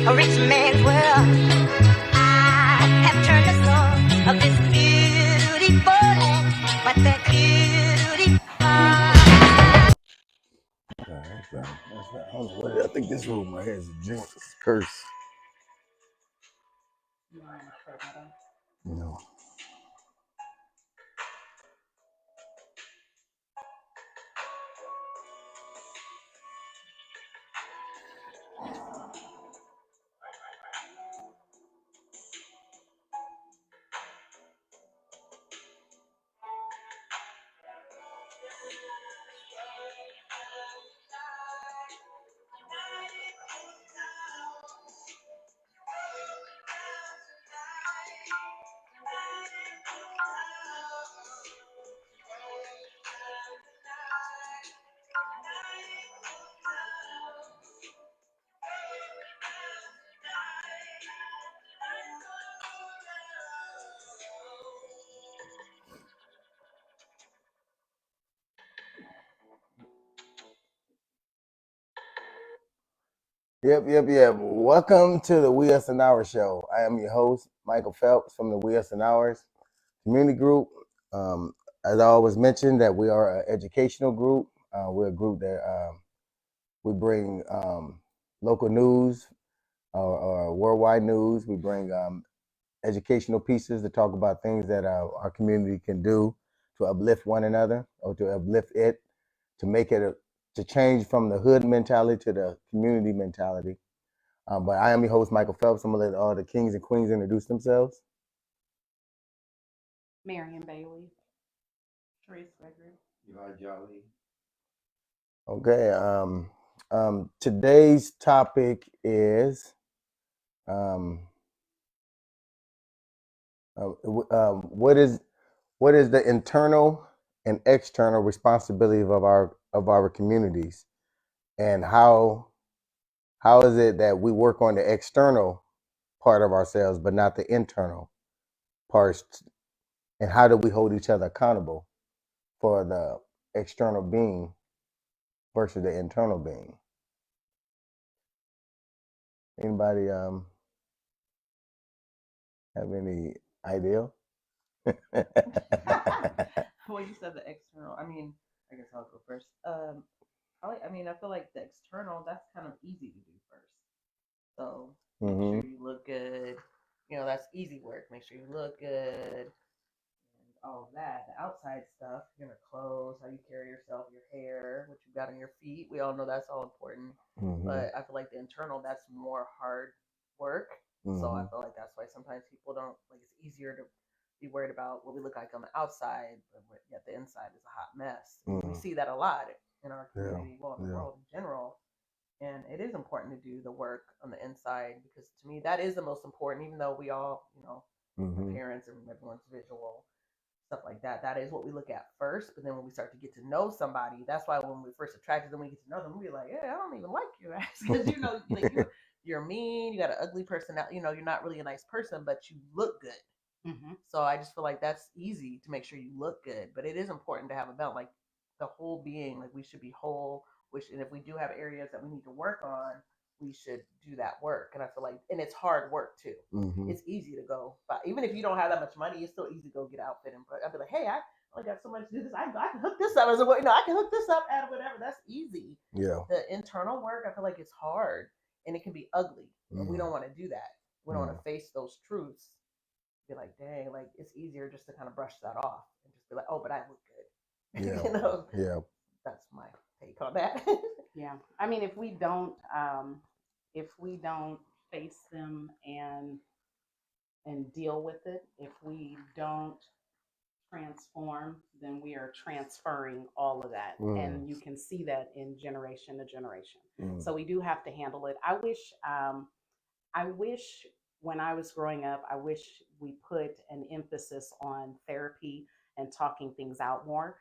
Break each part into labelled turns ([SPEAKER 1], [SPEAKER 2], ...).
[SPEAKER 1] a rich man's world. I have turned the soul of this beautiful land, but the beauty.
[SPEAKER 2] That's not. I don't know what it is. I think this room right here is a jinx, it's a curse. You know. Yep. Welcome to the We Us and Ours show. I am your host, Michael Phelps from the We Us and Ours community group. As I always mention, that we are an educational group. We're a group that we bring local news or worldwide news. We bring educational pieces to talk about things that our community can do to uplift one another or to uplift it, to make it to change from the hood mentality to the community mentality. But I am your host, Michael Phelps. I'm gonna let all the kings and queens introduce themselves.
[SPEAKER 3] Marion Bailey. Trace Gregory.
[SPEAKER 4] Eli Jolly.
[SPEAKER 2] Okay. Today's topic is what is the internal and external responsibility of our communities, and how is it that we work on the external part of ourselves but not the internal parts, and how do we hold each other accountable for the external being versus the internal being? Anybody have any idea?
[SPEAKER 3] Well, you said the external. I mean, I guess I'll go first. I feel like the external, that's kind of easy to do first. So make sure you look good. That's easy work. Make sure you look good and all of that. The outside stuff, your clothes, how you carry yourself, your hair, what you got on your feet. We all know that's all important. But I feel like the internal, that's more hard work. So I feel like that's why sometimes people don't, like, it's easier to be worried about what we look like on the outside, but yet the inside is a hot mess. We see that a lot in our community, well, in the world in general. And it is important to do the work on the inside, because to me that is the most important. Even though we all, parents and everyone's visual stuff like that, that is what we look at first. But then when we start to get to know somebody, that's why when we first attracted them, we get to know them, we be like, hey, I don't even like your ass, because like you're mean, you got an ugly personality, you're not really a nice person, but you look good. So I just feel like that's easy to make sure you look good, but it is important to have a balance, like the whole being. Like we should be whole. And if we do have areas that we need to work on, we should do that work. And I feel like, and it's hard work too. It's easy to go, but even if you don't have that much money, it's still easy to go get an outfit and put. I'd be like, hey, I only got so much to do this. I can hook this up as a, I can hook this up at whatever. That's easy.
[SPEAKER 2] Yeah.
[SPEAKER 3] The internal work, I feel like it's hard and it can be ugly. And we don't want to do that. We don't want to face those truths. Be like, dang, like it's easier just to kind of brush that off and just be like, oh, but I look good.
[SPEAKER 2] Yeah. Yeah.
[SPEAKER 3] That's my take on that.
[SPEAKER 5] Yeah. I mean, if we don't face them and deal with it, if we don't transform, then we are transferring all of that. And you can see that in generation to generation. So we do have to handle it. I wish when I was growing up, I wish we put an emphasis on therapy and talking things out more.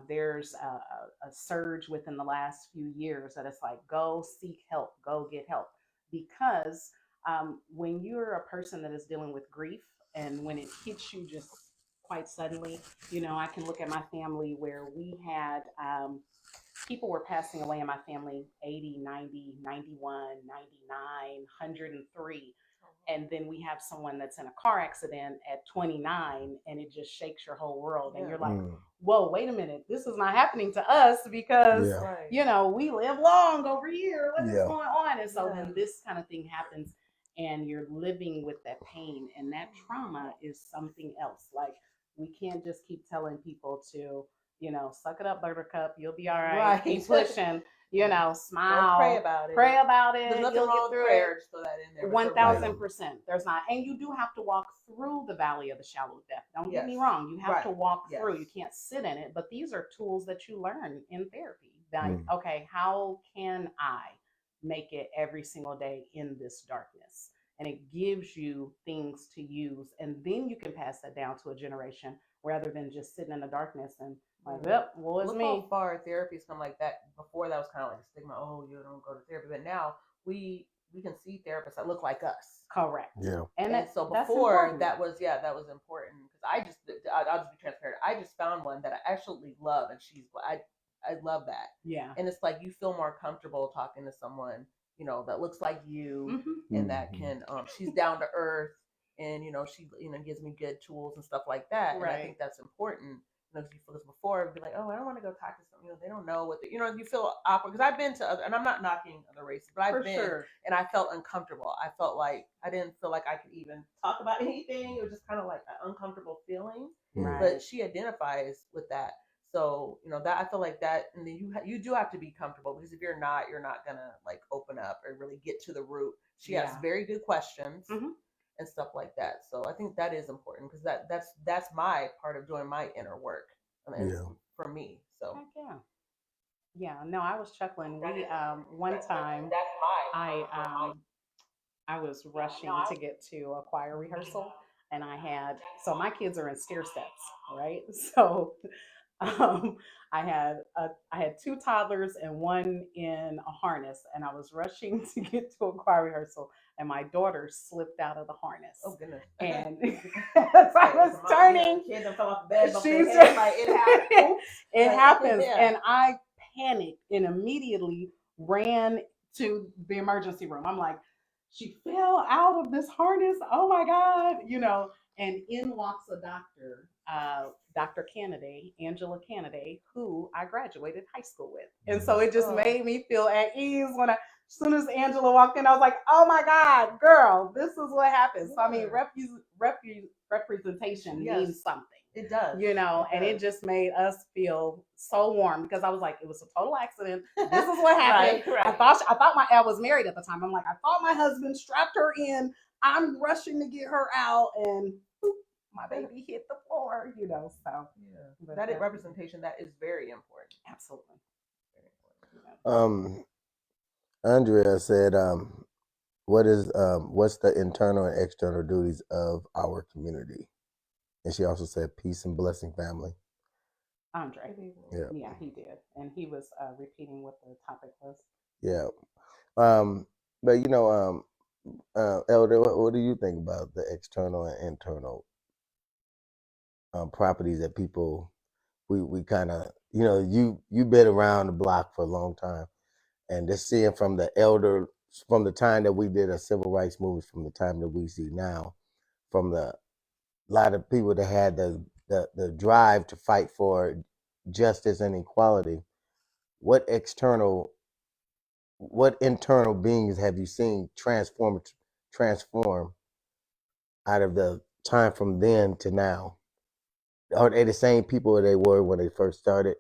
[SPEAKER 5] There's a surge within the last few years that it's like, go seek help, go get help. Because when you're a person that is dealing with grief, and when it hits you just quite suddenly, I can look at my family where we had people were passing away in my family 80, 90, 91, 99, 103. And then we have someone that's in a car accident at 29 and it just shakes your whole world. And you're like, whoa, wait a minute. This is not happening to us because, you know, we live long over here. What is going on? And so when this kind of thing happens and you're living with that pain and that trauma is something else. Like we can't just keep telling people to, you know, suck it up, buttercup. You'll be all right. Keep pushing. You know, smile.
[SPEAKER 3] Don't pray about it.
[SPEAKER 5] Pray about it.
[SPEAKER 3] There's nothing
[SPEAKER 5] You'll
[SPEAKER 3] wrong
[SPEAKER 5] get through
[SPEAKER 3] with prayer.
[SPEAKER 5] it.
[SPEAKER 3] Just throw that in there.
[SPEAKER 5] 1000%. There's not, and you do have to walk through the valley of the shadow of death. Don't get me wrong. You have to walk through. You can't sit in it. But these are tools that you learn in therapy. Like, okay, how can I make it every single day in this darkness? And it gives you things to use, and then you can pass that down to a generation rather than just sitting in the darkness and like, yep, well, it's
[SPEAKER 3] Look
[SPEAKER 5] me.
[SPEAKER 3] how far therapy's come like that. Before that was kind of like a stigma. Oh, you don't go to therapy. But now we can see therapists that look like us.
[SPEAKER 5] Correct.
[SPEAKER 2] Yeah.
[SPEAKER 3] And so before that was important because I'll just be transparent. I just found one that I absolutely love, and I love that. Yeah. And it's like you feel more comfortable talking to someone, you know, that looks like you, and that can she's down to earth, and you know she gives me good tools and stuff like that. Right. And I think that's important. You know, if you feel this before, it'd be like, oh, I don't want to go talk to someone. You know, they don't know what you feel awkward. Because I've been to other, and I'm not knocking other races, but I've been, and I felt uncomfortable. I felt like I didn't feel like I could even talk about anything. It was just kind of like an uncomfortable feeling. Right. But she identifies with that. So, you know, that I feel like that, and then you do have to be comfortable, because if you're not gonna like open up or really get to the root. She asks very good questions. And stuff like that. So I think that is important, because that's my part of doing my inner work for me. So
[SPEAKER 5] heck yeah. No, I was chuckling. We one time I was rushing to get to a choir rehearsal, and so my kids are in stair steps, right? So I had two toddlers and one in a harness, and I was rushing to get to a choir rehearsal, and my daughter slipped out of the harness. Oh goodness! And as I was turning, fell off the bed. It happens, and I panicked and immediately ran to the emergency room. I'm like, she fell out of this harness. Oh my God, and in walks a doctor, Dr. Kennedy, Angela Kennedy, who I graduated high school with. And so it just made me feel at ease as soon as Angela walked in, I was like, oh my God, girl, this is what happens. So, I mean, representation means something.
[SPEAKER 3] It does.
[SPEAKER 5] And it just made us feel so warm, because I was like, it was a total accident. This is what happened. Right. I was married at the time. I'm like, I thought my husband strapped her in. I'm rushing to get her out, and my baby hit the floor, so. Yeah.
[SPEAKER 3] That representation, that is very important.
[SPEAKER 5] Absolutely.
[SPEAKER 3] Very important.
[SPEAKER 2] Andrea said, what's the internal and external duties of our community? And she also said, peace and blessing, family.
[SPEAKER 5] Andre. Yeah, he did. And he was repeating what the topic was.
[SPEAKER 2] Yeah. But, Elder, what do you think about the external and internal properties that people, we kind of, you've been around the block for a long time, and just seeing from the time that we did a civil rights movement, from the time that we see now, from a lot of people that had the drive to fight for justice and equality, what internal beings have you seen transform out of the time from then to now? Are they the same people they were when they first started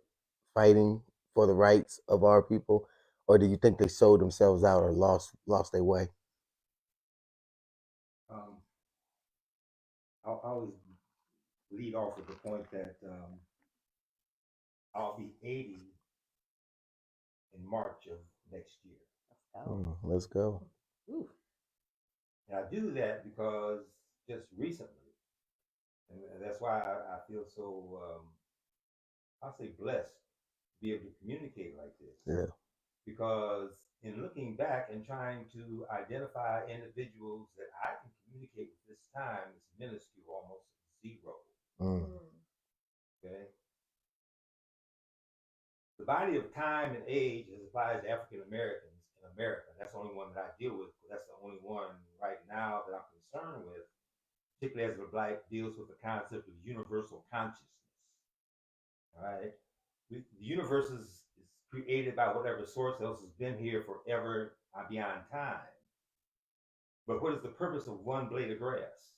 [SPEAKER 2] fighting for the rights of our people, or do you think they sold themselves out or lost their way?
[SPEAKER 4] I'll always lead off with the point that I'll be 80 in March of next year.
[SPEAKER 2] Let's go.
[SPEAKER 5] Ooh.
[SPEAKER 4] And I do that because just recently, and that's why I feel so, I'll say blessed to be able to communicate like this.
[SPEAKER 2] Yeah.
[SPEAKER 4] Because in looking back and trying to identify individuals that I can communicate with this time, it's minuscule, almost zero. Okay. The body of time and age as applies to African Americans in America. That's the only one that I deal with. That's the only one right now that I'm concerned with, particularly as the Black deals with the concept of universal consciousness. All right, the universe is created by whatever source else has been here forever beyond time. But what is the purpose of one blade of grass?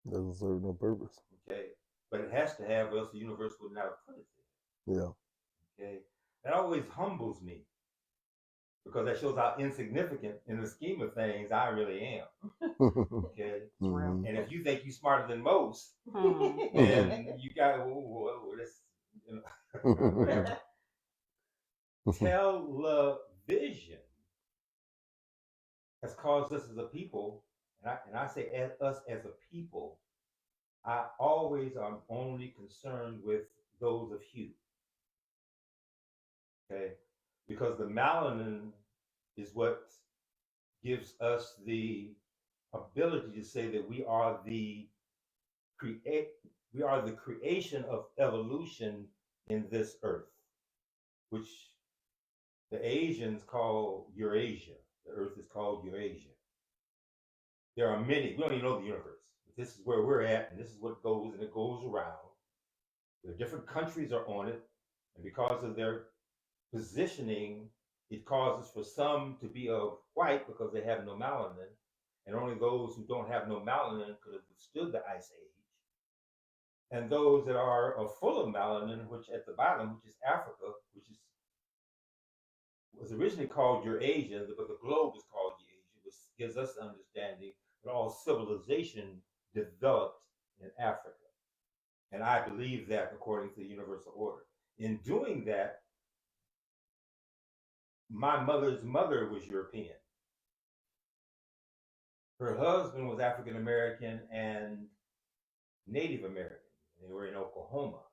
[SPEAKER 2] Doesn't serve no purpose.
[SPEAKER 4] Okay, but it has to have, or else the universe would not have put it there.
[SPEAKER 2] Yeah.
[SPEAKER 4] Okay, that always humbles me because that shows how insignificant in the scheme of things I really am. Okay,
[SPEAKER 2] Mhm.
[SPEAKER 4] and if you think you're smarter than most, then you got this, you know, television has caused us as a people, and I say as us as a people, I always am only concerned with those of hue. Okay, because the melanin is what gives us the ability to say that we are the creation of evolution in this earth, which the Asians call Eurasia. The earth is called Eurasia. There are many, we don't even know the universe. But this is where we're at, and this is what goes, and it goes around. The different countries are on it, and because of their positioning, it causes for some to be of white because they have no melanin, and only those who don't have no melanin could have withstood the ice age. And those that are full of melanin, which at the bottom, which is Africa, was originally called Eurasia, but the globe is called Eurasia, which gives us the understanding that all civilization developed in Africa. And I believe that according to the universal order. In doing that, my mother's mother was European. Her husband was African American and Native American. They were in Oklahoma.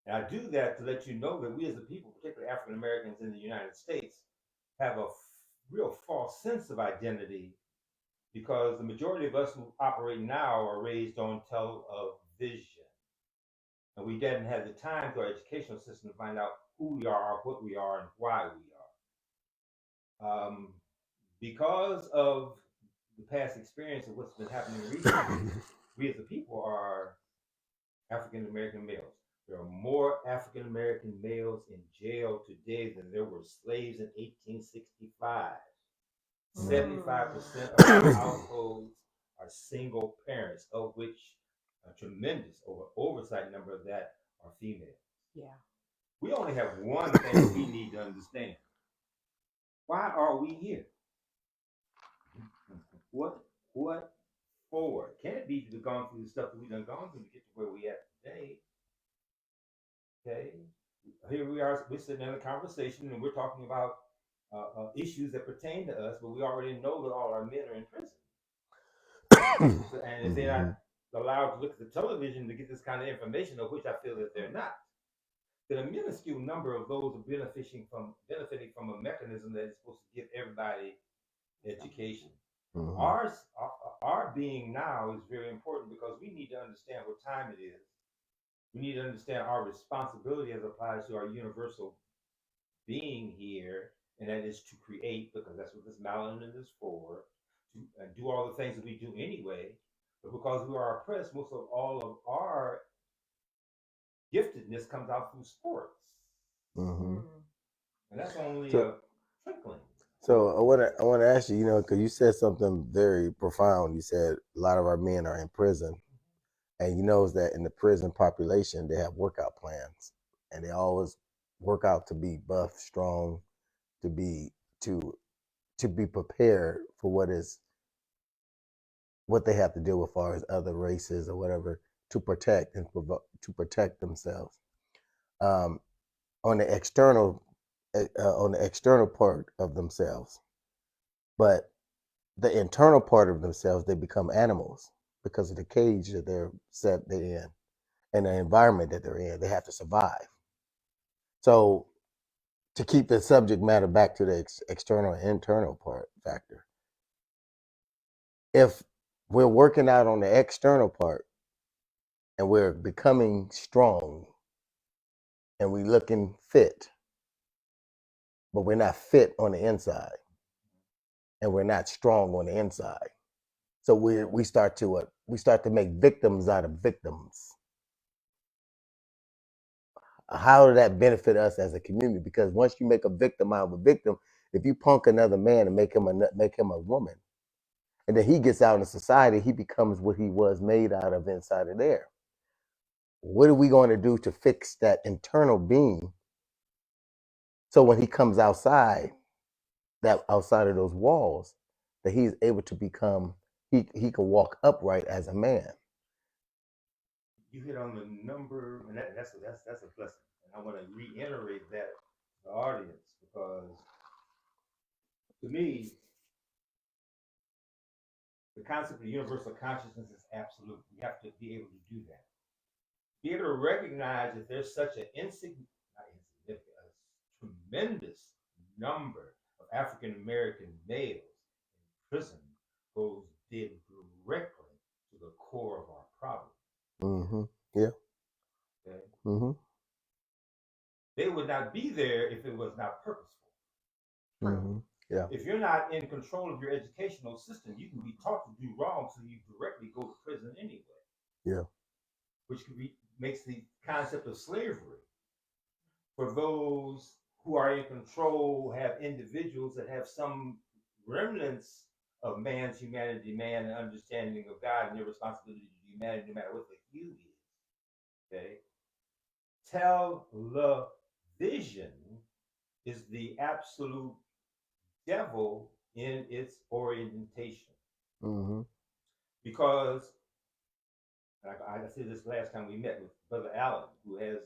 [SPEAKER 4] And I do that to let you know that we as a people, particularly African Americans in the United States, have a real false sense of identity because the majority of us who operate now are raised on television. And we didn't have the time through our educational system to find out who we are, what we are, and why we are. Because of the past experience of what's been happening recently, we as a people are African American males. There are more African American males in jail today than there were slaves in 1865. 75% of our households are single parents, of which a tremendous oversight number of that are female.
[SPEAKER 5] Yeah.
[SPEAKER 4] We only have one thing we need to understand. Why are we here? What for? Can it be to have gone through the stuff that we've done gone through to get to where we are today? Okay. Here we are, we're sitting in a conversation and we're talking about issues that pertain to us, but we already know that all our men are in prison. And if they're not allowed to look at the television to get this kind of information, of which I feel that they're not, then a minuscule number of those are benefiting from a mechanism that is supposed to give everybody education. Mm-hmm. Our being now is very important because we need to understand what time it is. We need to understand our responsibility as applies to our universal being here, and that is to create, because that's what this melanin is for, to do all the things that we do anyway. But because we are oppressed, most of all of our giftedness comes out through sports. Mm-hmm. And that's only a trickling.
[SPEAKER 2] So I want to ask you, because you said something very profound. You said a lot of our men are in prison, and you know that in the prison population they have workout plans, and they always work out to be buff, strong, to be prepared for what they have to deal with, as far as other races or whatever, to protect themselves. On the external part of themselves, but the internal part of themselves, they become animals because of the cage that they're in and the environment that they're in. They have to survive. So to keep the subject matter back to the external and internal part factor, if we're working out on the external part and we're becoming strong and we looking fit, but we're not fit on the inside, and we're not strong on the inside. So we start to make victims out of victims. How did that benefit us as a community? Because once you make a victim out of a victim, if you punk another man and make him a woman, and then he gets out in society, he becomes what he was made out of inside of there. What are we going to do to fix that internal being? So when he comes outside, that outside of those walls, that he's able to become, he can walk upright as a man.
[SPEAKER 4] You hit on the number, and that's a blessing. And I want to reiterate that to the audience, because to me, the concept of universal consciousness is absolute. We have to be able to do that. Be able to recognize that there's such an a tremendous number of African American males in prison goes directly to the core of our problem.
[SPEAKER 2] Mm-hmm. Yeah.
[SPEAKER 4] Okay?
[SPEAKER 2] Mm-hmm.
[SPEAKER 4] They would not be there if it was not purposeful.
[SPEAKER 2] Mm-hmm. Yeah.
[SPEAKER 4] If you're not in control of your educational system, you can be taught to do wrong, so you directly go to prison anyway.
[SPEAKER 2] Yeah.
[SPEAKER 4] Which makes the concept of slavery for those who are in control, have individuals that have some remnants of man's humanity, man, and understanding of God and their responsibility to humanity, no matter what the hue is. Okay? Television is the absolute devil in its orientation.
[SPEAKER 2] Mm-hmm.
[SPEAKER 4] Because, I said this last time we met with Brother Allen, who has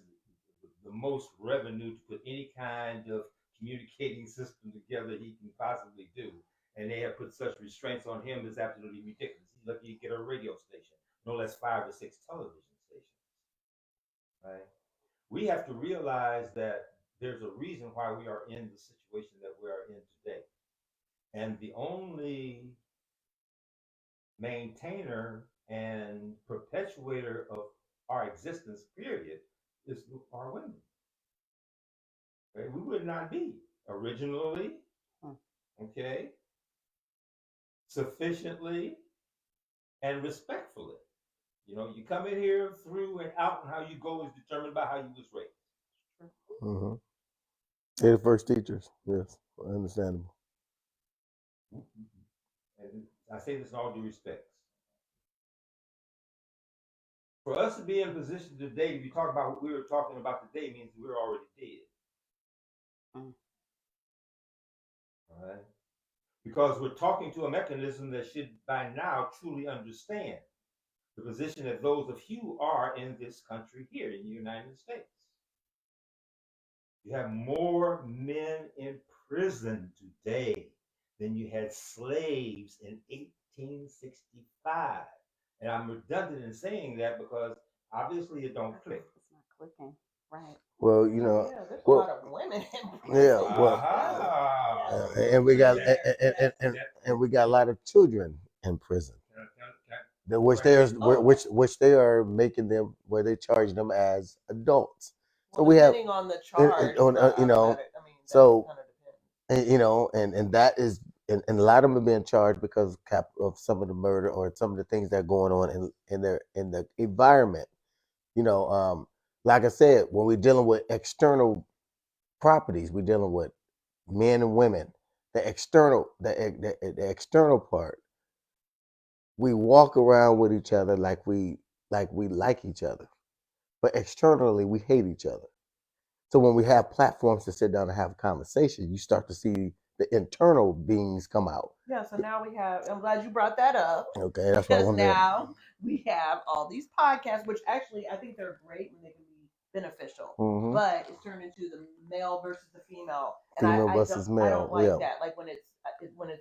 [SPEAKER 4] the most revenue to put any kind of communicating system together he can possibly do. And they have put such restraints on him, it's absolutely ridiculous. He's lucky to get a radio station, no less 5 or 6 television stations. Right? We have to realize that there's a reason why we are in the situation that we are in today. And the only maintainer and perpetuator of our existence, period, is our women. Okay? We would not be originally, okay, sufficiently and respectfully. You know, you come in here, through and out, and how you go is determined by how you was raised.
[SPEAKER 2] Mm-hmm. They're the first teachers. Yes, understandable.
[SPEAKER 4] And I say this in all due respect. For us to be in position today to be talking about what we were talking about today means we're already dead. All right? Because we're talking to a mechanism that should by now truly understand the position that those of you are in this country here in the United States. You have more men in prison today than you had slaves in 1865. And I'm redundant in saying that because obviously it don't click.
[SPEAKER 5] It's not clicking, right?
[SPEAKER 2] Well, you know,
[SPEAKER 3] Yeah, there's a
[SPEAKER 2] well,
[SPEAKER 3] lot of women in prison.
[SPEAKER 2] yeah, well, and we got and we got a lot of children in prison, which they are making them where they charge them as adults. So
[SPEAKER 3] well,
[SPEAKER 2] we have
[SPEAKER 3] depending on the charge,
[SPEAKER 2] you know, so you know, and that is and a lot of them are being charged because of some of the murder or some of the things that are going on in the environment. You know, like I said, when we're dealing with external properties, we're dealing with men and women. The external part, we walk around with each other like we like each other, but externally we hate each other. So when we have platforms to sit down and have a conversation, you start to see the internal beings come out.
[SPEAKER 3] Yeah, so now we have, I'm glad you brought that up.
[SPEAKER 2] Okay, that's what I
[SPEAKER 3] Because
[SPEAKER 2] wanted
[SPEAKER 3] now we have all these podcasts, which actually I think they're great when they can be beneficial.
[SPEAKER 2] Mhm.
[SPEAKER 3] But it's turned into the male versus the female. And
[SPEAKER 2] Female
[SPEAKER 3] I
[SPEAKER 2] versus
[SPEAKER 3] don't,
[SPEAKER 2] male,
[SPEAKER 3] I don't like
[SPEAKER 2] yeah.
[SPEAKER 3] that. Like when it's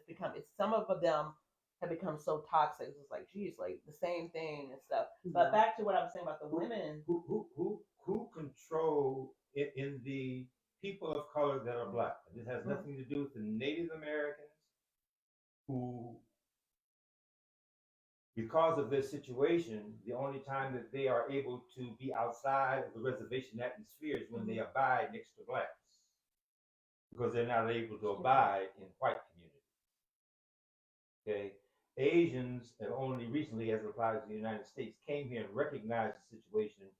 [SPEAKER 3] become, some of them have become so toxic. It's like, geez, like the same thing and stuff. But back to what I was saying about the women.
[SPEAKER 4] Who control it in the people of color that are black? This has nothing to do with the Native Americans who because of this situation, the only time that they are able to be outside of the reservation atmosphere is when they abide next to blacks, because they're not able to abide in white communities. Okay, Asians have only recently, as it applies to the United States, came here and recognized the situation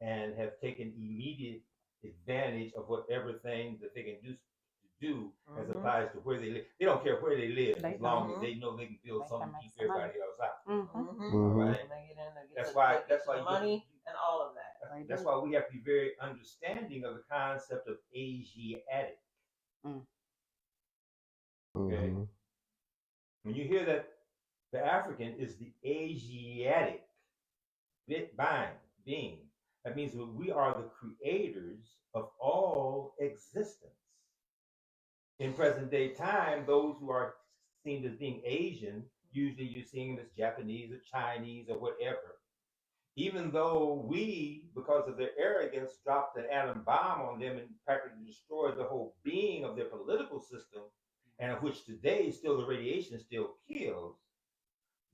[SPEAKER 4] and have taken immediate advantage of whatever thing that they can do as applies to where they live. They don't care where they live as long as they know they can build something to keep everybody else out. All right. That's why you
[SPEAKER 3] money and all of that.
[SPEAKER 4] That's why we have to be very understanding of the concept of Asiatic. Okay. When you hear that the African is the Asiatic being, that means that we are the creators of all existence. In present day time, those who are seen as being Asian, usually you're seeing them as Japanese or Chinese or whatever. Even though we, because of their arrogance, dropped an atom bomb on them and practically destroyed the whole being of their political system, and of which today still the radiation still kills,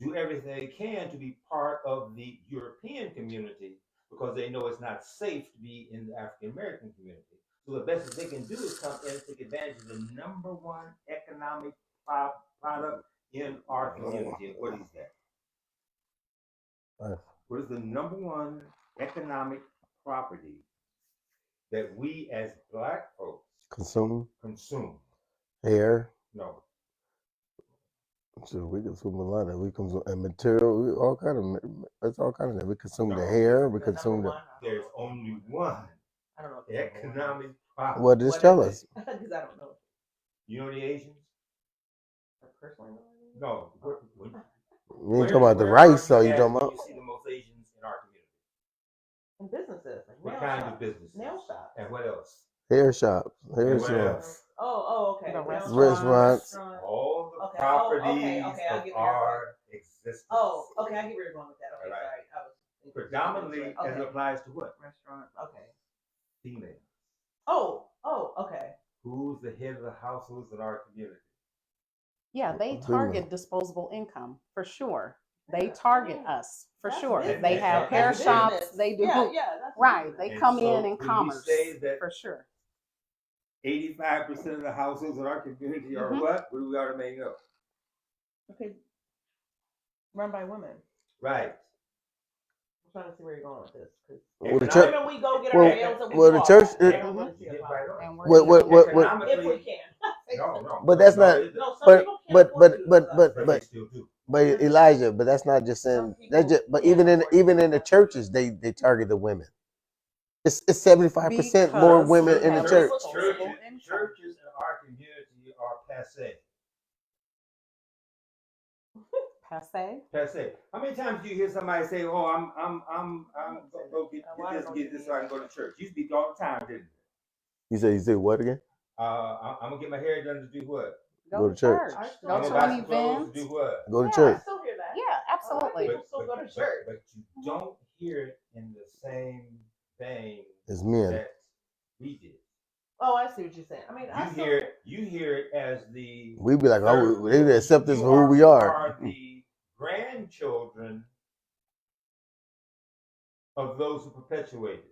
[SPEAKER 4] do everything they can to be part of the European community because they know it's not safe to be in the African American community. So the best that they can do is come in and take advantage of the number one economic product in our community. And what is that? What is the number one economic property that we as black folks consume?
[SPEAKER 2] Hair.
[SPEAKER 4] No.
[SPEAKER 2] So we consume a lot of. We consume and material. All kind of. It's all kind of that. We consume the hair. We consume the.
[SPEAKER 4] There's only one.
[SPEAKER 3] I don't know.
[SPEAKER 4] Economic property.
[SPEAKER 2] What does tell us?
[SPEAKER 3] Because I don't know.
[SPEAKER 4] You know the Asians?
[SPEAKER 3] Personally,
[SPEAKER 4] no.
[SPEAKER 2] You ain't talking about the rice, or you talking about?
[SPEAKER 4] You see the most Asians in our community.
[SPEAKER 3] In businesses, like
[SPEAKER 4] what kind of businesses?
[SPEAKER 3] Nail shops.
[SPEAKER 4] And what else?
[SPEAKER 2] Hair shops. Hair shops.
[SPEAKER 3] Okay.
[SPEAKER 2] Restaurants.
[SPEAKER 4] All the properties of our existence.
[SPEAKER 3] Okay. I get where you're going with that. Okay, right. Sorry. I was
[SPEAKER 4] predominantly as it applies to what?
[SPEAKER 3] Restaurant. Okay.
[SPEAKER 4] Female.
[SPEAKER 3] Okay.
[SPEAKER 4] Who's the head of the households in our community?
[SPEAKER 5] Yeah, they target disposable income for sure. They target us for sure. They have hair shops. They do. Right. They come in and commerce for sure.
[SPEAKER 4] 85% of the households in our community are what? What do we already know?
[SPEAKER 3] Okay. Run by women.
[SPEAKER 4] Right.
[SPEAKER 3] I'm trying to see where you're going with this.
[SPEAKER 2] Well, the church.
[SPEAKER 3] We go get our nails and
[SPEAKER 2] well, the church. What?
[SPEAKER 3] If we can.
[SPEAKER 4] No.
[SPEAKER 2] But that's not. But Elijah. But that's not just in. That's just. But even in the churches, they target the women. It's 75% more women in the church.
[SPEAKER 4] Churches in our community are passe. Passe. How many times do you hear somebody say, "Oh, I'm gonna go get this so I can go to church"? You speak all the time, didn't
[SPEAKER 2] you? You say what again?
[SPEAKER 4] I'm gonna get my hair done to do what?
[SPEAKER 2] Go to church.
[SPEAKER 5] Go to an event.
[SPEAKER 4] To do what?
[SPEAKER 2] Go to church.
[SPEAKER 3] I still hear that.
[SPEAKER 5] Yeah, absolutely.
[SPEAKER 3] People still go to church.
[SPEAKER 4] But you don't hear it in the same vein
[SPEAKER 2] as men
[SPEAKER 4] that we did.
[SPEAKER 3] Oh, I see what you're saying. I mean,
[SPEAKER 4] you hear it as the.
[SPEAKER 2] We be like, oh, they accept us for who we are.
[SPEAKER 4] The grandchildren of those who perpetuated.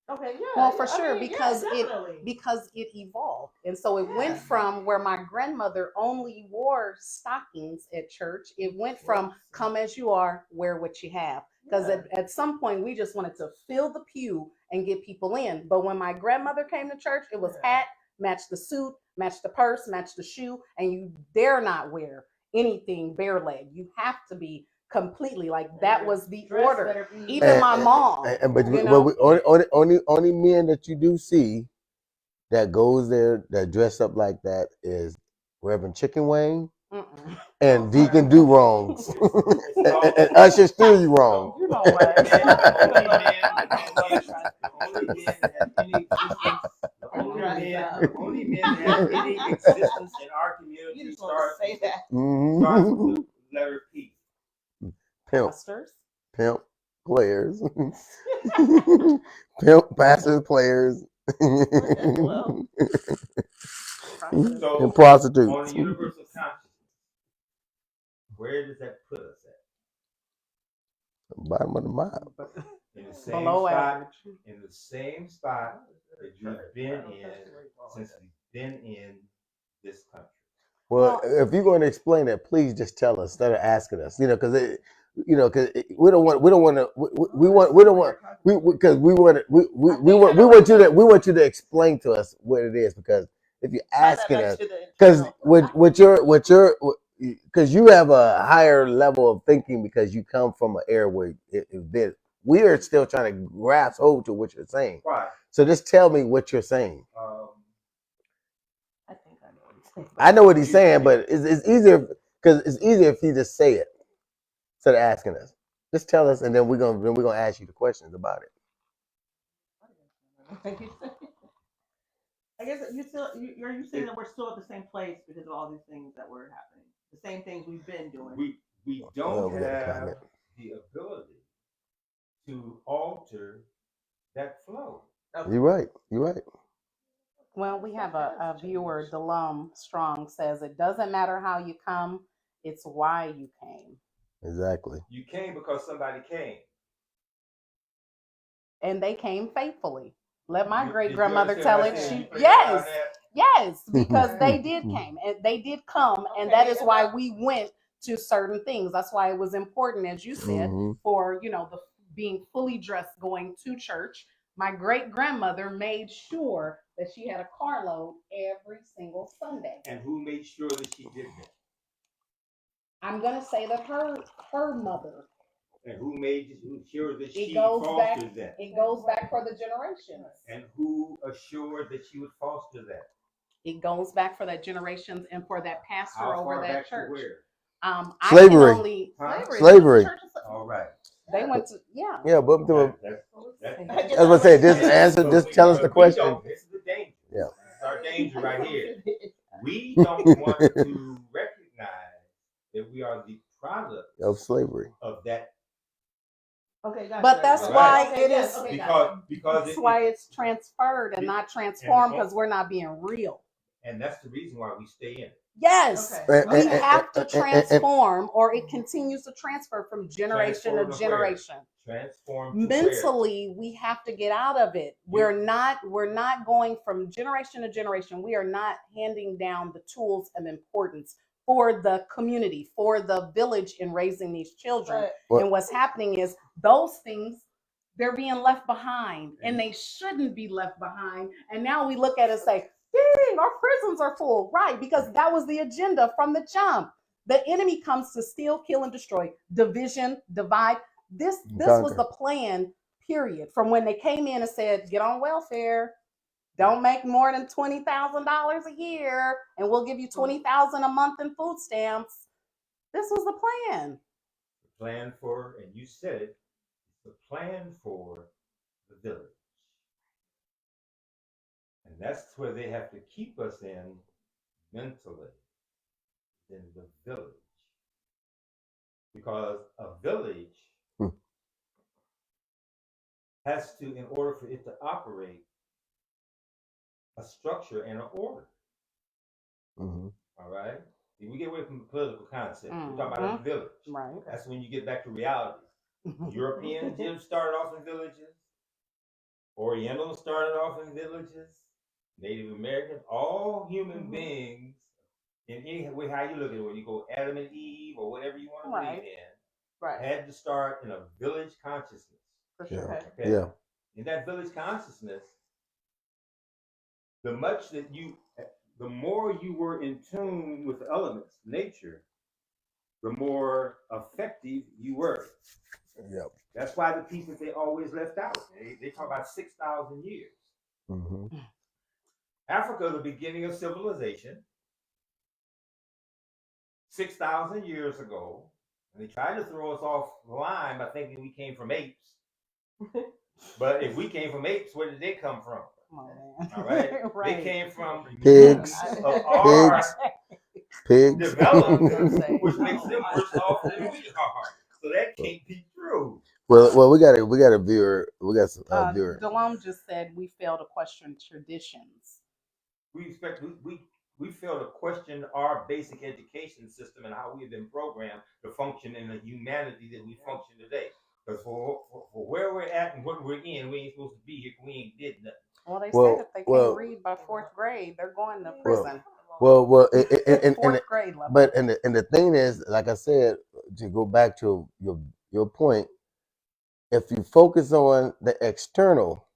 [SPEAKER 3] Okay, yeah.
[SPEAKER 5] Well, for sure, because it evolved, and so it went from where my grandmother only wore stockings at church. It went from come as you are, wear what you have. Because at some point we just wanted to fill the pew and get people in. But when my grandmother came to church, it was hat, match the suit, match the purse, match the shoe, and you dare not wear anything bare leg. You have to be completely like that was the order. Even my mom.
[SPEAKER 2] But only men that you do see that goes there that dress up like that is Reverend Chicken Wayne. And Deacon Do Wrongs and Usher Steal You Wrong.
[SPEAKER 5] You know what?
[SPEAKER 4] The only men that have any existence in our community starts with the letter P.
[SPEAKER 2] Pimp players. Pimp pastors players. And prostitutes.
[SPEAKER 4] On the universal consciousness, where does that put us at?
[SPEAKER 2] Bottom of the map.
[SPEAKER 4] In the same
[SPEAKER 5] Below
[SPEAKER 4] spot,
[SPEAKER 5] average.
[SPEAKER 4] in the same spot that we've been in since we've been in this country.
[SPEAKER 2] Well, if you're going to explain that, please just tell us instead of asking us. Because we don't want to. We don't want because we want you to explain to us what it is, because if you're asking us, because because you have a higher level of thinking because you come from an era where we are still trying to grasp hold to what you're saying.
[SPEAKER 4] Right.
[SPEAKER 2] So just tell me what you're saying.
[SPEAKER 3] I think I know what he's saying.
[SPEAKER 2] I know what he's saying, but it's easier because it's easier if he just say it instead of asking us. Just tell us, and then we're gonna ask you the questions about it.
[SPEAKER 3] I guess you still are you saying that we're still at the same place because of all these things that were happening, the same things we've been doing.
[SPEAKER 4] We don't
[SPEAKER 2] we got a
[SPEAKER 4] have
[SPEAKER 2] comment.
[SPEAKER 4] the ability to alter that flow.
[SPEAKER 2] You're right. You're right.
[SPEAKER 5] Well, we have a viewer, Delum Strong, says it doesn't matter how you come, it's why you came.
[SPEAKER 2] Exactly.
[SPEAKER 4] You came because somebody came.
[SPEAKER 5] And they came faithfully. Let my
[SPEAKER 4] Did
[SPEAKER 5] great
[SPEAKER 4] you
[SPEAKER 5] grandmother
[SPEAKER 4] understand
[SPEAKER 5] tell
[SPEAKER 4] what I
[SPEAKER 5] it.
[SPEAKER 4] said?
[SPEAKER 5] She
[SPEAKER 4] You played
[SPEAKER 5] yes,
[SPEAKER 4] about that?
[SPEAKER 5] yes, because they did came and they did come, and that is why we went to certain things. That's why it was important, as you said, for the being fully dressed going to church. My great grandmother made sure that she had a carload every single Sunday.
[SPEAKER 4] And who made sure that she did that?
[SPEAKER 5] I'm gonna say that her mother.
[SPEAKER 4] And who sure that she
[SPEAKER 5] goes back.
[SPEAKER 4] fostered that?
[SPEAKER 5] It goes back for the generations.
[SPEAKER 4] And who assured that she would foster that?
[SPEAKER 5] It goes back for that generations and for that pastor
[SPEAKER 4] How
[SPEAKER 5] over
[SPEAKER 4] far
[SPEAKER 5] that
[SPEAKER 4] back
[SPEAKER 5] church.
[SPEAKER 4] to where?
[SPEAKER 2] Slavery. Slavery.
[SPEAKER 4] All right.
[SPEAKER 5] They went to
[SPEAKER 2] Yeah, but
[SPEAKER 4] That's
[SPEAKER 2] I was gonna say, just answer. Just tell us the question.
[SPEAKER 4] This is the danger.
[SPEAKER 2] Yeah.
[SPEAKER 4] This is our danger right here. We don't want to recognize that we are the product
[SPEAKER 2] of slavery.
[SPEAKER 4] of that.
[SPEAKER 3] Okay, gotcha.
[SPEAKER 5] But that's why it is
[SPEAKER 4] because
[SPEAKER 5] that's why it's transferred and not transformed, because we're not being real.
[SPEAKER 4] And that's the reason why we stay in it.
[SPEAKER 5] Yes, we have to transform, or it continues to transfer from generation to generation.
[SPEAKER 4] Transform.
[SPEAKER 5] Mentally, we have to get out of it. We're not going from generation to generation. We are not handing down the tools of importance for the community, for the village in raising these children. And what's happening is those things, they're being left behind, and they shouldn't be left behind. And now we look at it and say, dang, our prisons are full. Right, because that was the agenda from the jump. The enemy comes to steal, kill, and destroy. Division, divide. This was the plan, period. From when they came in and said, get on welfare, don't make more than $20,000 a year, and we'll give you $20,000 a month in food stamps. This was the plan.
[SPEAKER 4] The plan for, and you said it, the plan for the village. And that's where they have to keep us in mentally, in the village. Because a village has to, in order for it to operate, a structure and an order. All right? We get away from the political concept. We're talking about a village.
[SPEAKER 5] Right.
[SPEAKER 4] That's when you get back to reality. Europeans started off in villages. Orientals started off in villages. Native Americans, all human beings, in any way how you look at it, when you go Adam and Eve or whatever you want to believe in, had to start in a village consciousness.
[SPEAKER 3] For sure.
[SPEAKER 4] Okay? Yeah. In that village consciousness, the more you were in tune with the elements, nature, the more effective you were.
[SPEAKER 2] Yep.
[SPEAKER 4] That's why the pieces they always left out. They talk about 6,000 years. Africa, the beginning of civilization, 6,000 years ago, and they tried to throw us off the line by thinking we came from apes. But if we came from apes, where did they come from? All right. They came from
[SPEAKER 2] pigs. Pigs.
[SPEAKER 4] Development, which makes them worse off than we are. So that can't be true.
[SPEAKER 2] Well, we got a viewer. We got a viewer.
[SPEAKER 5] Delum just said we fail to question traditions.
[SPEAKER 4] We fail to question our basic education system and how we've been programmed to function in the humanity that we function today. Because for where we're at and what we're in, we ain't supposed to be here. We ain't did nothing.
[SPEAKER 5] Well, they said if they can't read by fourth grade, they're going to prison.
[SPEAKER 2] Well,
[SPEAKER 5] Fourth grade level.
[SPEAKER 2] But the thing is, like I said, to go back to your point, if you focus on the external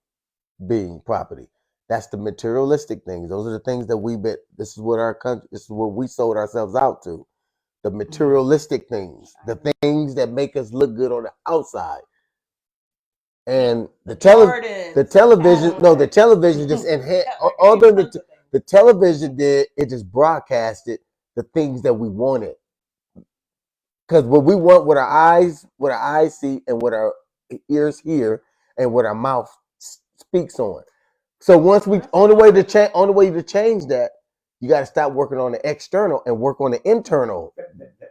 [SPEAKER 2] being property, that's the materialistic things. Those are the things that this is what our country, this is what we sold ourselves out to. The materialistic things, the things that make us look good on the outside. And the television just enhanced. The television did, it just broadcasted the things that we wanted. Because what we want, what our eyes see, and what our ears hear, and what our mouth speaks on. So only way to change that, you got to stop working on the external and work on the internal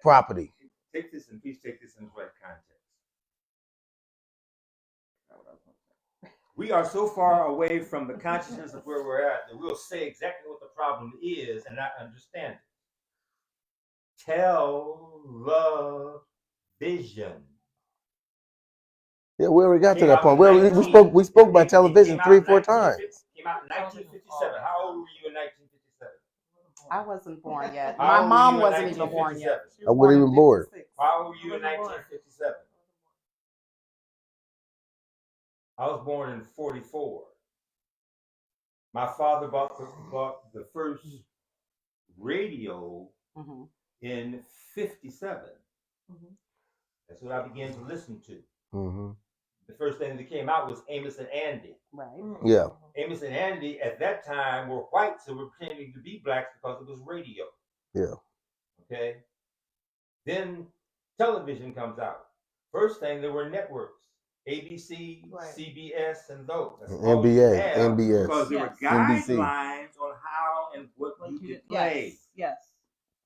[SPEAKER 2] property.
[SPEAKER 4] Please take this in the right context. We are so far away from the consciousness of where we're at that we'll say exactly what the problem is and not understand it. Television.
[SPEAKER 2] Yeah, we already got to that point. We spoke about television 3-4 times.
[SPEAKER 4] Came out in 1957. How old were you in 1957?
[SPEAKER 5] I wasn't born yet. My mom wasn't even born yet.
[SPEAKER 2] I wasn't even born.
[SPEAKER 4] How old were you in 1957? I was born in 44. My father bought the first radio in 57. That's what I began to listen to. The first thing that came out was Amos and Andy.
[SPEAKER 5] Right.
[SPEAKER 2] Yeah.
[SPEAKER 4] Amos and Andy at that time were whites who were pretending to be blacks because it was radio.
[SPEAKER 2] Yeah.
[SPEAKER 4] Okay. Then television comes out. First thing, there were networks. ABC, CBS, and those.
[SPEAKER 2] NBS.
[SPEAKER 4] Because there were guidelines on how and what you could play.
[SPEAKER 3] Yes.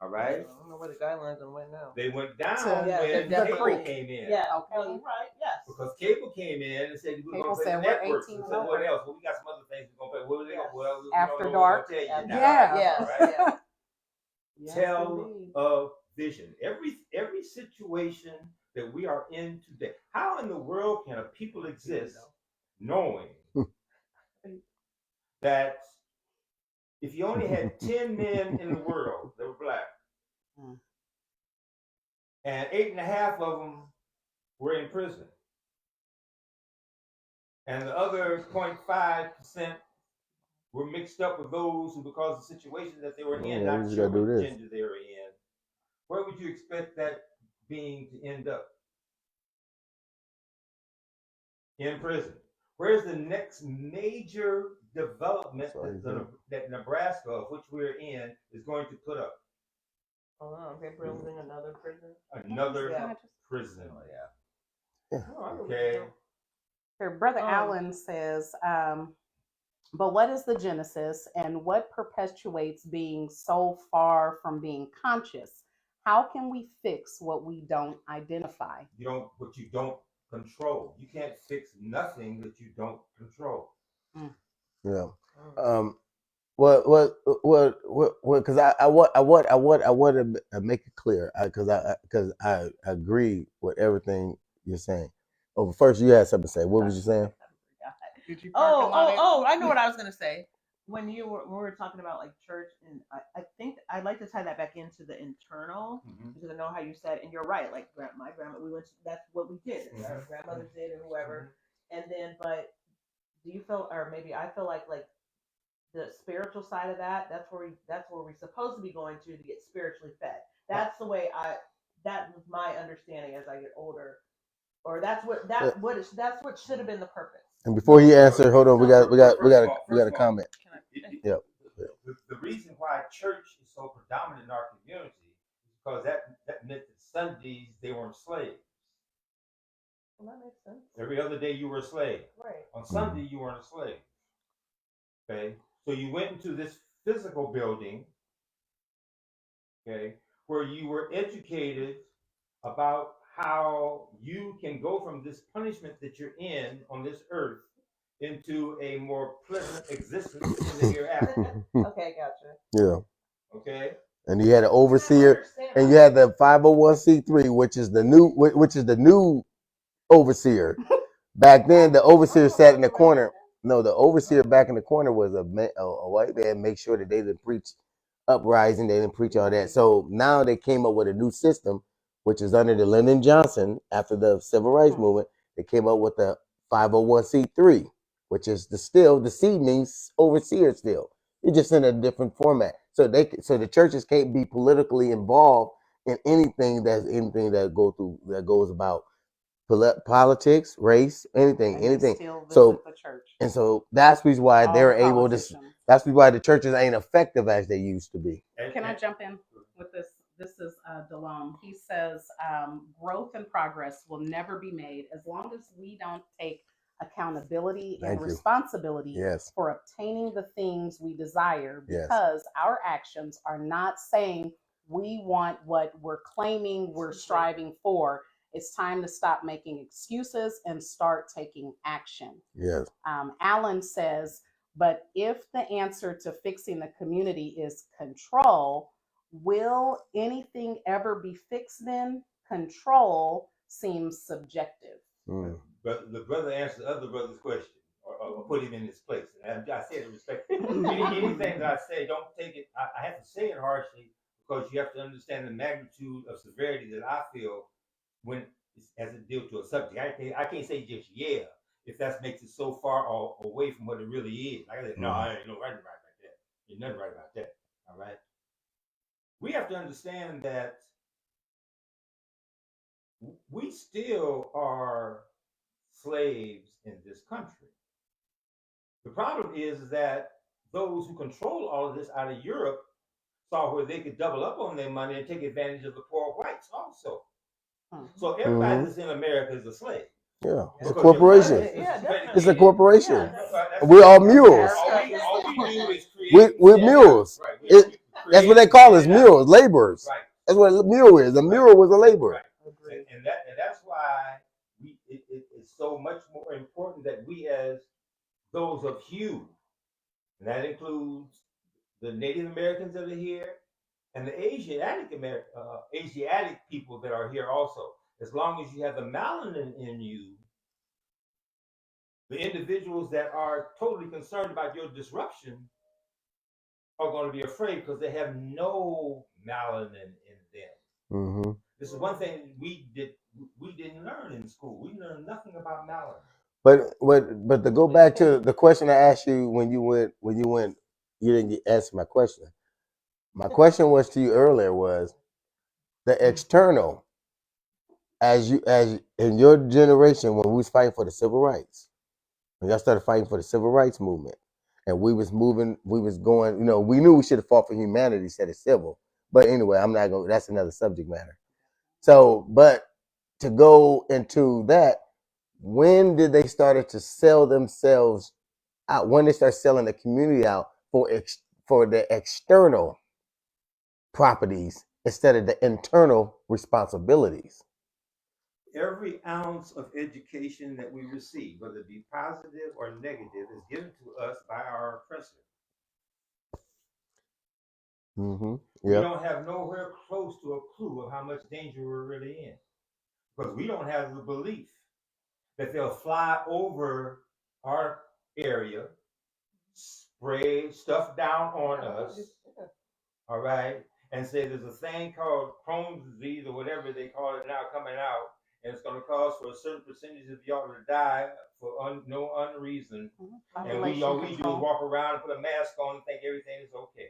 [SPEAKER 4] All right.
[SPEAKER 3] I don't know where the guidelines went now.
[SPEAKER 4] They went down when cable came in.
[SPEAKER 3] Yeah. Okay. Right. Yes.
[SPEAKER 4] Because cable came in and said we're going to play the networks. And said what else? Well, we got some other things we're going to play. Well,
[SPEAKER 5] After dark.
[SPEAKER 4] Tell you now.
[SPEAKER 5] Yeah.
[SPEAKER 4] Right? Television. Every situation that we are in today. How in the world can a people exist knowing that if you only had 10 men in the world that were black, and 8.5 of them were in prison, and the other 0.5% were mixed up with those who, because of the situation that they were in, not sure what gender they were in, where would you expect that being to end up? In prison. Where's the next major development that Nebraska, of which we're in, is going to put up?
[SPEAKER 3] They're building another prison.
[SPEAKER 4] Another prison.
[SPEAKER 2] Yeah.
[SPEAKER 4] Okay.
[SPEAKER 5] Here, Brother Allen says, but what is the genesis and what perpetuates being so far from being conscious? How can we fix what we don't identify?
[SPEAKER 4] What you don't control. You can't fix nothing that you don't control.
[SPEAKER 2] Yeah. Because I want to make it clear, because I agree with everything you're saying. Oh, first you had something to say. What was you saying?
[SPEAKER 3] I know what I was gonna say. When we were talking about like church, and I think I'd like to tie that back into the internal, because I know how you said, and you're right. Like my grandma, that's what we did. Our grandmothers did, or whoever. And then, but do you feel, or maybe I feel like the spiritual side of that's where we're supposed to be going to get spiritually fed. That's the way that was my understanding as I get older, or that's what should have been the purpose. And
[SPEAKER 2] before you answer, hold on, we got a comment.
[SPEAKER 4] The reason why church is so predominant in our community is because that meant that Sundays they weren't slaves.
[SPEAKER 3] Well, that makes sense.
[SPEAKER 4] Every other day you were a slave.
[SPEAKER 3] Right.
[SPEAKER 4] On Sunday you weren't a slave. Okay, so you went into this physical building, okay, where you were educated about how you can go from this punishment that you're in on this earth into a more pleasant existence in the hereafter.
[SPEAKER 3] Okay, gotcha.
[SPEAKER 2] Yeah.
[SPEAKER 4] Okay.
[SPEAKER 2] And you had an overseer, and you had the 501c3, which is the new overseer. Back then, the overseer sat in the corner. No, the overseer back in the corner was a white man. Make sure that they didn't preach uprising. They didn't preach all that. So now they came up with a new system, which is under the Lyndon Johnson after the civil rights movement. They came up with the 501c3, which is the C means overseer still. It's just in a different format. So the churches can't be politically involved in anything that goes about politics, race, anything.
[SPEAKER 5] Still
[SPEAKER 2] So
[SPEAKER 5] visit the church.
[SPEAKER 2] and so that's the reason why
[SPEAKER 5] All
[SPEAKER 2] they're
[SPEAKER 5] the
[SPEAKER 2] able to.
[SPEAKER 5] politicians.
[SPEAKER 2] That's the reason why the churches ain't effective as they used to be.
[SPEAKER 5] Can I jump in with this? This is Delone. He says growth and progress will never be made as long as we don't take accountability
[SPEAKER 2] Thank
[SPEAKER 5] and
[SPEAKER 2] you.
[SPEAKER 5] responsibility
[SPEAKER 2] Yes.
[SPEAKER 5] for obtaining the things we desire,
[SPEAKER 2] Yes.
[SPEAKER 5] because our actions are not saying we want what we're claiming we're striving for. It's time to stop making excuses and start taking action.
[SPEAKER 2] Yes.
[SPEAKER 5] Alan says, but if the answer to fixing the community is control, will anything ever be fixed then? Control seems subjective.
[SPEAKER 2] Mm.
[SPEAKER 4] But the brother answered the other brother's question, or put him in his place. And I said it respectfully. Anything that I say, don't take it. I have to say it harshly because you have to understand the magnitude of severity that I feel when as it deals to a subject. I can't say just if that makes it so far away from what it really is. I said, no, I ain't no right about that. There's nothing right about that. All right. We have to understand that we still are slaves in this country. The problem is that those who control all of this out of Europe saw where they could double up on their money and take advantage of the poor whites also. So everybody that's in America is a slave.
[SPEAKER 2] Yeah, it's a corporation. It's a corporation.
[SPEAKER 4] Yeah.
[SPEAKER 2] We're all mules.
[SPEAKER 4] All we do is create.
[SPEAKER 2] We're mules.
[SPEAKER 4] Right.
[SPEAKER 2] That's what they call us, mules, laborers.
[SPEAKER 4] Right.
[SPEAKER 2] That's what a mule is. A mule was a laborer.
[SPEAKER 4] Right. And that's why it's so much more important that we as those of hue, and that includes the Native Americans that are here and the Asiatic people that are here also. As long as you have the melanin in you, the individuals that are totally concerned about your disruption are going to be afraid because they have no melanin in them.
[SPEAKER 2] Mm-hmm.
[SPEAKER 4] This is one thing we didn't learn in school. We learned nothing about melanin.
[SPEAKER 2] But to go back to the question I asked you when you went, you didn't answer my question. My question was to you earlier was the external, as in your generation when we was fighting for the civil rights, when y'all started fighting for the civil rights movement, and we was going, we knew we should have fought for humanity instead of civil. But anyway, I'm not going. That's another subject matter. So, but to go into that, when did they started to sell themselves out? When they start selling the community out for the external properties instead of the internal responsibilities?
[SPEAKER 4] Every ounce of education that we receive, whether it be positive or negative, is given to us by our oppressor.
[SPEAKER 2] Mm-hmm.
[SPEAKER 4] We don't have nowhere close to a clue of how much danger we're really in, because we don't have the belief that they'll fly over our area, spray stuff down on us, all right, and say there's a thing called Crohn's disease or whatever they call it now coming out, and it's going to cause for a certain percentage of y'all to die for no unreason. And all we do is walk around and put a mask on and think everything is okay.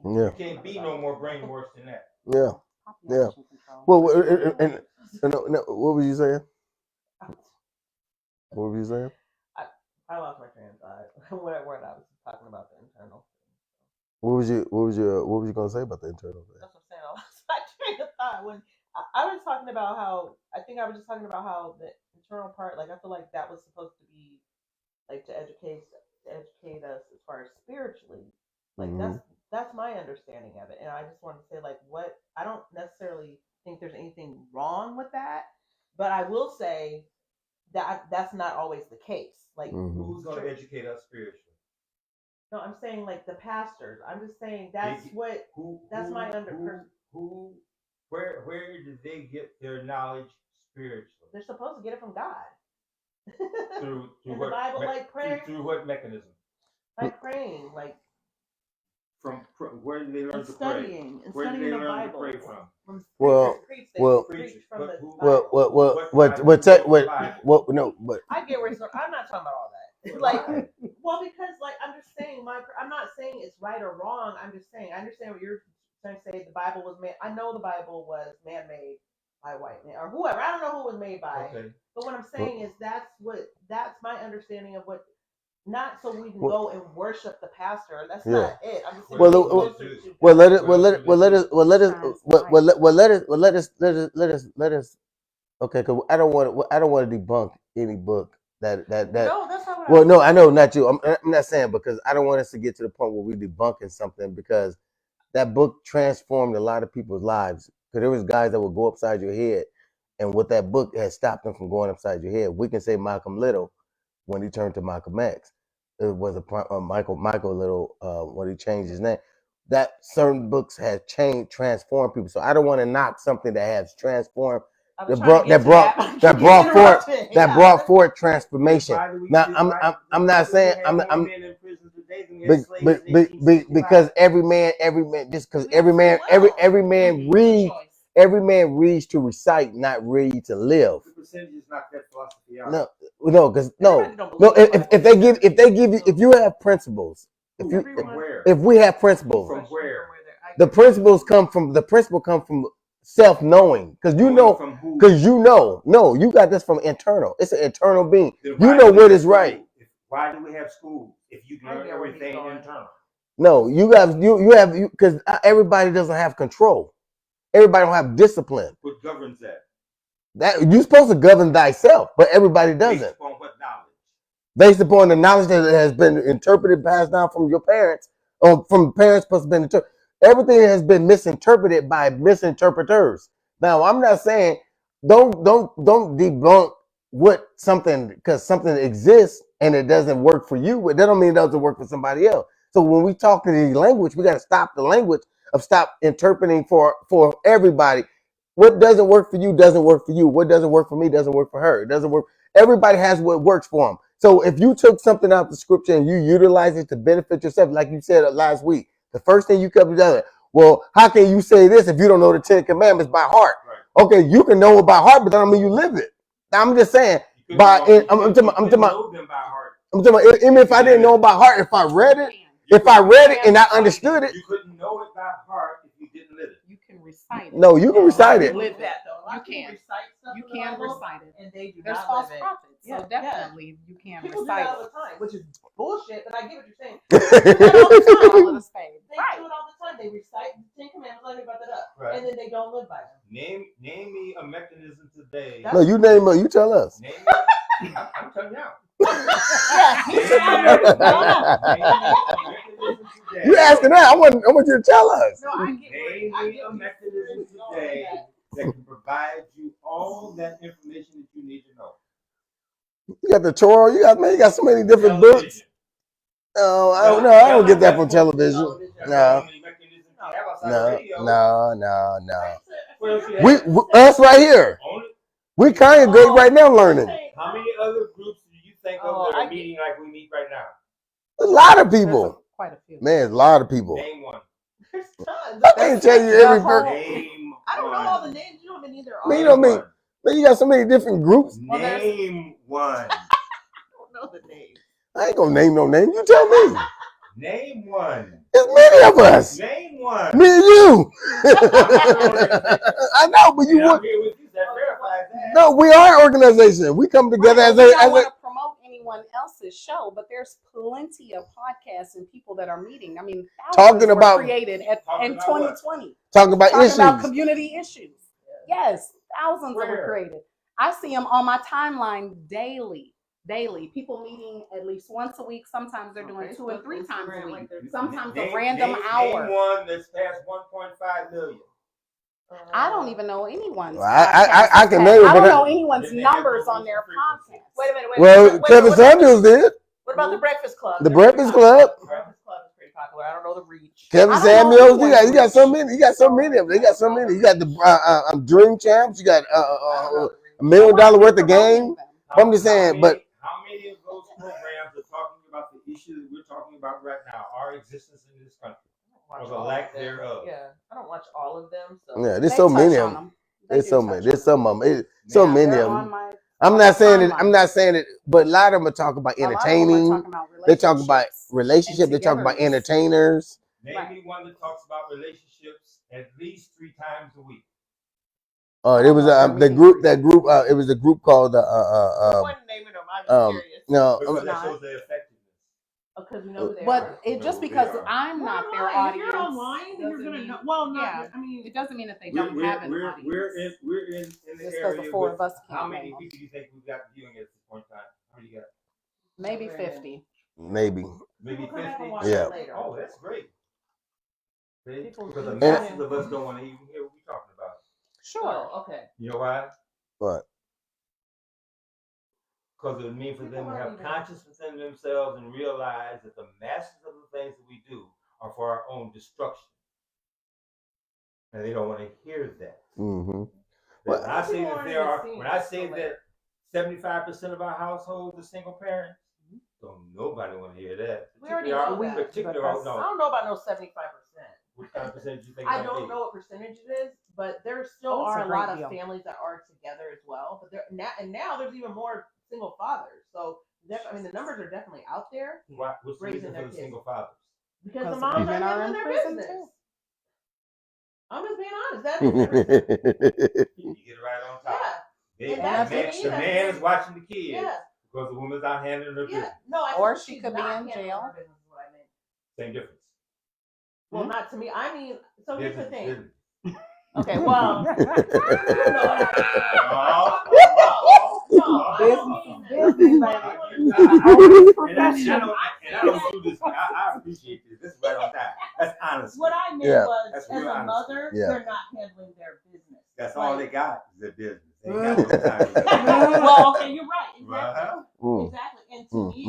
[SPEAKER 2] Yeah.
[SPEAKER 4] You can't be no more brainwashed than that.
[SPEAKER 2] Yeah. Yeah. Well, and what were you saying? What were you saying?
[SPEAKER 3] I lost my train of thought. What I was talking about the internal.
[SPEAKER 2] What was you gonna say about the internal thing?
[SPEAKER 3] That's what I'm saying. I lost my train of thought when I was talking about how I was just talking about how the internal part, like I feel like that was supposed to be like to educate us as far as spiritually. Like that's my understanding of it. And I just want to say like what I don't necessarily think there's anything wrong with that, but I will say that that's not always the case. Like
[SPEAKER 4] who's going to educate us spiritually?
[SPEAKER 3] No, I'm saying like the pastors. I'm just saying that's what that's my under.
[SPEAKER 4] Where did they get their knowledge spiritually?
[SPEAKER 3] They're supposed to get it from God.
[SPEAKER 4] Through
[SPEAKER 3] in
[SPEAKER 4] what
[SPEAKER 3] the Bible, like prayer,
[SPEAKER 4] through what mechanism?
[SPEAKER 3] like praying, like
[SPEAKER 4] from where did they learn
[SPEAKER 3] and
[SPEAKER 4] to
[SPEAKER 3] studying,
[SPEAKER 4] pray?
[SPEAKER 3] and
[SPEAKER 4] Where did
[SPEAKER 3] studying
[SPEAKER 4] they
[SPEAKER 3] the
[SPEAKER 4] learn
[SPEAKER 3] Bible.
[SPEAKER 4] to pray from?
[SPEAKER 3] When
[SPEAKER 2] Well,
[SPEAKER 3] preach,
[SPEAKER 2] well,
[SPEAKER 3] preach from the
[SPEAKER 2] well,
[SPEAKER 3] Bible.
[SPEAKER 2] what, no, but
[SPEAKER 3] I get where it's going. I'm not talking about all that. Like, well, because like I'm just saying, I'm not saying it's right or wrong. I'm just saying I understand what you're trying to say. The Bible was made. I know the Bible was man-made by white man or whoever. I don't know who it was made by. Okay. But what I'm saying is that's my understanding of what. Not so we can go and worship the pastor. That's not it. I'm just saying let
[SPEAKER 2] us. Okay, because I don't want to debunk any book that.
[SPEAKER 3] No, that's not what
[SPEAKER 2] Well, no, I know, not you. I'm not saying because I don't want us to get to the point where we debunking something because that book transformed a lot of people's lives. Because there was guys that would go upside your head, and what that book has stopped them from going upside your head. We can say Malcolm Little when he turned to Malcolm X. It was Michael Little when he changed his name. That certain books have transformed people. So I don't want to knock something that has transformed that brought forth transformation. Now I'm not saying I'm because every man just because every man reads to recite, not read to live.
[SPEAKER 4] The percentage is not that philosophy out.
[SPEAKER 2] No, because if you have principles, if we have principles,
[SPEAKER 4] from where
[SPEAKER 2] the principles come from self-knowing, because you know you got this from internal. It's an internal being. You know what is right.
[SPEAKER 4] Why do we have school if you can learn everything internal?
[SPEAKER 2] No, you have because everybody doesn't have control. Everybody don't have discipline.
[SPEAKER 4] What governs that?
[SPEAKER 2] That you're supposed to govern thyself, but everybody doesn't.
[SPEAKER 4] Based upon what knowledge?
[SPEAKER 2] Based upon the knowledge that has been interpreted, passed down from your parents, or from parents plus been interpreted. Everything has been misinterpreted by misinterpreters. Now, I'm not saying don't debunk what something because something exists and it doesn't work for you, but that don't mean it doesn't work for somebody else. So when we talk in the language, we got to stop the language of stop interpreting for everybody. What doesn't work for you doesn't work for you. What doesn't work for me doesn't work for her. It doesn't work. Everybody has what works for them. So if you took something out of the scripture and you utilize it to benefit yourself, like you said last week, the first thing you come together, well, how can you say this if you don't know the 10 Commandments by heart? Right. Okay, you can know it by heart, but that don't mean you live it. Now, I'm just saying, I'm talking about, even if I didn't know it by heart, if I read it and I understood it.
[SPEAKER 4] You couldn't know it by heart if you didn't live it.
[SPEAKER 5] You can recite it.
[SPEAKER 2] No, you can recite it.
[SPEAKER 3] Live that though.
[SPEAKER 5] You can. You can recite it.
[SPEAKER 3] And they do
[SPEAKER 5] There's
[SPEAKER 3] not
[SPEAKER 5] false
[SPEAKER 3] live
[SPEAKER 5] prophets.
[SPEAKER 3] Yeah,
[SPEAKER 5] so definitely you can
[SPEAKER 3] People
[SPEAKER 5] recite
[SPEAKER 3] do that all the time, which is bullshit, but I get what you're saying.
[SPEAKER 5] They do it all the time.
[SPEAKER 3] They do it all the time. They recite the 10 Commandments, let me brought that up. Right. And then they don't live by them.
[SPEAKER 4] Name me a mechanism today.
[SPEAKER 2] No, you name it, you tell us.
[SPEAKER 4] Name me, I'm telling you now.
[SPEAKER 2] You asking that? I want you to tell us.
[SPEAKER 4] No, name me a mechanism today that can provide you all that information that you need to know.
[SPEAKER 2] You got the Torah. You got so many different books. Oh, I don't know. I don't get that from television. No. We us right here. We kind of great right now learning.
[SPEAKER 4] How many other groups do you think of that are meeting like we meet right now?
[SPEAKER 2] A lot of people.
[SPEAKER 5] Quite a few.
[SPEAKER 2] Man, a lot of people.
[SPEAKER 4] Name one.
[SPEAKER 3] There's tons.
[SPEAKER 2] I can't tell you every person.
[SPEAKER 3] I don't know all the names. You don't even either.
[SPEAKER 2] Man, you got so many different groups.
[SPEAKER 4] Name one.
[SPEAKER 3] I don't know the name.
[SPEAKER 2] I ain't gonna name no name. You tell me.
[SPEAKER 4] Name one.
[SPEAKER 2] There's many of us.
[SPEAKER 4] Name one.
[SPEAKER 2] Me and you. I know, but you want. No, we are an organization. We come together as a.
[SPEAKER 5] I don't want to promote anyone else's show, but there's plenty of podcasts and people that are meeting. I mean,
[SPEAKER 2] talking about
[SPEAKER 5] created in 2020.
[SPEAKER 2] Talking about issues.
[SPEAKER 5] About community issues. Yes, thousands were created. I see them on my timeline daily. People meeting at least once a week. Sometimes they're doing 2 and 3 times a week. Sometimes a random hour.
[SPEAKER 4] Name one that's past 1.5 million.
[SPEAKER 5] I don't even know anyone's.
[SPEAKER 2] Well, I can name it.
[SPEAKER 5] I don't know anyone's numbers on their podcast.
[SPEAKER 3] Wait a minute.
[SPEAKER 2] Well, Kevin Samuels did.
[SPEAKER 3] What about the Breakfast Club?
[SPEAKER 2] The Breakfast Club.
[SPEAKER 3] The Breakfast Club is pretty popular. I don't know the reach.
[SPEAKER 2] Kevin Samuels. You got so many. You got so many of them. They got so many. You got the Dream Champs. You got $1 million
[SPEAKER 5] Nobody
[SPEAKER 2] worth of
[SPEAKER 5] promoting
[SPEAKER 2] game.
[SPEAKER 5] them.
[SPEAKER 2] I'm just saying, but
[SPEAKER 4] how many of those programs are talking about the issue that we're talking about right now, our existence in this country, or the lack thereof?
[SPEAKER 3] Yeah, I don't watch all of them. So
[SPEAKER 2] yeah, there's
[SPEAKER 5] They
[SPEAKER 2] so many
[SPEAKER 5] touch
[SPEAKER 2] of
[SPEAKER 5] on
[SPEAKER 2] them.
[SPEAKER 5] them.
[SPEAKER 2] There's so many. There's some of them. So
[SPEAKER 5] Yeah,
[SPEAKER 2] many
[SPEAKER 5] they're
[SPEAKER 2] of
[SPEAKER 5] on
[SPEAKER 2] them.
[SPEAKER 5] my.
[SPEAKER 2] I'm
[SPEAKER 5] on
[SPEAKER 2] not
[SPEAKER 5] my
[SPEAKER 2] saying it. I'm
[SPEAKER 5] timeline.
[SPEAKER 2] not saying it, but a lot of them are talking about
[SPEAKER 5] A lot of them are
[SPEAKER 2] entertaining.
[SPEAKER 5] talking about
[SPEAKER 2] They talk about
[SPEAKER 5] relationships
[SPEAKER 2] relationships. They talk about
[SPEAKER 5] togetherness.
[SPEAKER 2] entertainers.
[SPEAKER 4] Name
[SPEAKER 5] Right.
[SPEAKER 4] me one that talks about relationships at least 3 times a week.
[SPEAKER 2] Oh,
[SPEAKER 5] I
[SPEAKER 2] it
[SPEAKER 5] don't
[SPEAKER 2] was
[SPEAKER 5] know if they're
[SPEAKER 2] the
[SPEAKER 5] meeting
[SPEAKER 2] group.
[SPEAKER 5] 3
[SPEAKER 2] That
[SPEAKER 5] times a
[SPEAKER 2] group.
[SPEAKER 5] week.
[SPEAKER 2] It was a group called
[SPEAKER 3] one naming them. I'm just curious.
[SPEAKER 2] no.
[SPEAKER 4] Because that
[SPEAKER 5] not.
[SPEAKER 4] shows their effectiveness.
[SPEAKER 3] Because we know who they are.
[SPEAKER 5] But it just
[SPEAKER 4] Who they
[SPEAKER 5] because
[SPEAKER 4] are.
[SPEAKER 5] I'm not their
[SPEAKER 3] If
[SPEAKER 5] audience.
[SPEAKER 3] you're online, then you're
[SPEAKER 5] doesn't
[SPEAKER 3] gonna
[SPEAKER 5] mean-
[SPEAKER 3] know. Well, not.
[SPEAKER 5] yeah.
[SPEAKER 3] I mean,
[SPEAKER 5] It doesn't mean that they don't have an audience.
[SPEAKER 4] We're in the
[SPEAKER 5] Just 'cause the
[SPEAKER 4] area
[SPEAKER 5] 4
[SPEAKER 4] with
[SPEAKER 5] of us
[SPEAKER 4] how
[SPEAKER 5] can't
[SPEAKER 4] many
[SPEAKER 5] name 'em.
[SPEAKER 4] people do you think we've got viewing at this point in time? How many you got?
[SPEAKER 5] Maybe 50.
[SPEAKER 2] Maybe.
[SPEAKER 4] Maybe
[SPEAKER 3] people come back
[SPEAKER 4] 50?
[SPEAKER 3] and watch
[SPEAKER 2] Yeah.
[SPEAKER 3] it later.
[SPEAKER 4] Oh, that's great. See?
[SPEAKER 3] People
[SPEAKER 4] Because the
[SPEAKER 3] do
[SPEAKER 4] masses
[SPEAKER 3] that.
[SPEAKER 4] of us don't want to even hear what we're talking about.
[SPEAKER 5] Sure.
[SPEAKER 3] Oh, okay.
[SPEAKER 4] You know why?
[SPEAKER 2] What?
[SPEAKER 4] Because it would mean for them to have consciousness in themselves and realize that the masses of the things that we do are for our own destruction. And they don't want to hear that.
[SPEAKER 2] Mm-hmm.
[SPEAKER 4] When I say that 75% of our households are single parents, don't nobody want to hear that.
[SPEAKER 3] We already know that. I don't know about no 75%.
[SPEAKER 4] What kind of percentage do you think?
[SPEAKER 3] I don't know what percentage it is, but there still are a lot of families that are together as well. But now there's even more single fathers. So I mean, the numbers are definitely out there.
[SPEAKER 4] What's the reason for the single fathers?
[SPEAKER 3] Because the moms are handling their business.
[SPEAKER 5] Too.
[SPEAKER 3] I'm just being honest. That is the
[SPEAKER 4] You get it right on top.
[SPEAKER 3] Yeah.
[SPEAKER 4] The man is watching the kids.
[SPEAKER 3] Yeah.
[SPEAKER 4] Because the woman's out handling her business.
[SPEAKER 3] No,
[SPEAKER 5] or she could be in jail.
[SPEAKER 4] Same difference.
[SPEAKER 3] Well, not to me. I mean, so here's the thing.
[SPEAKER 4] Business.
[SPEAKER 3] Okay, well.
[SPEAKER 4] No. And I don't do this. I appreciate this. This is right on time. That's honest.
[SPEAKER 3] What I meant was, as a mother, they're not handling their business.
[SPEAKER 4] That's all they got is their business. They ain't got no time.
[SPEAKER 3] Well, okay, you're right. Exactly. Exactly. And to me,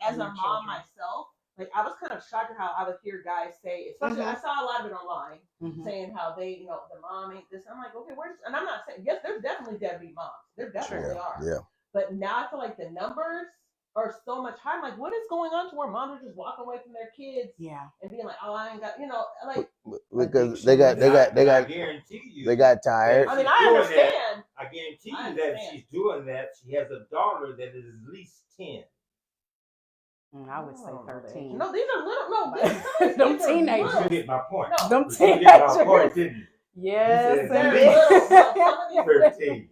[SPEAKER 3] as a mom myself, like I was kind of shocked at how I would hear guys say, especially I saw a lot of it online, saying how they, the mom ain't this. I'm like, okay, and I'm not saying, yes, there's definitely deadbeat moms. There definitely are.
[SPEAKER 2] Yeah.
[SPEAKER 3] But now I feel like the numbers are so much higher. I'm like, what is going on to where moms are just walking away from their kids? Yeah. And being like, oh, I ain't got, like.
[SPEAKER 2] Because they got tired.
[SPEAKER 3] I mean, I understand.
[SPEAKER 4] I guarantee you that if she's doing that, she has a daughter that is at least 10.
[SPEAKER 5] I would say 13.
[SPEAKER 3] No, these are little.
[SPEAKER 5] Them teenagers.
[SPEAKER 4] You get my point.
[SPEAKER 5] Them
[SPEAKER 4] teenagers. You get my point, didn't you?
[SPEAKER 5] Yes,
[SPEAKER 3] they're little.
[SPEAKER 4] 13.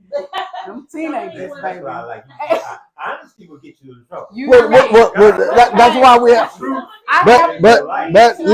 [SPEAKER 5] Them teenagers,
[SPEAKER 4] That's
[SPEAKER 5] baby.
[SPEAKER 4] why I like honesty will get you in trouble.
[SPEAKER 2] That's why we have. But let me.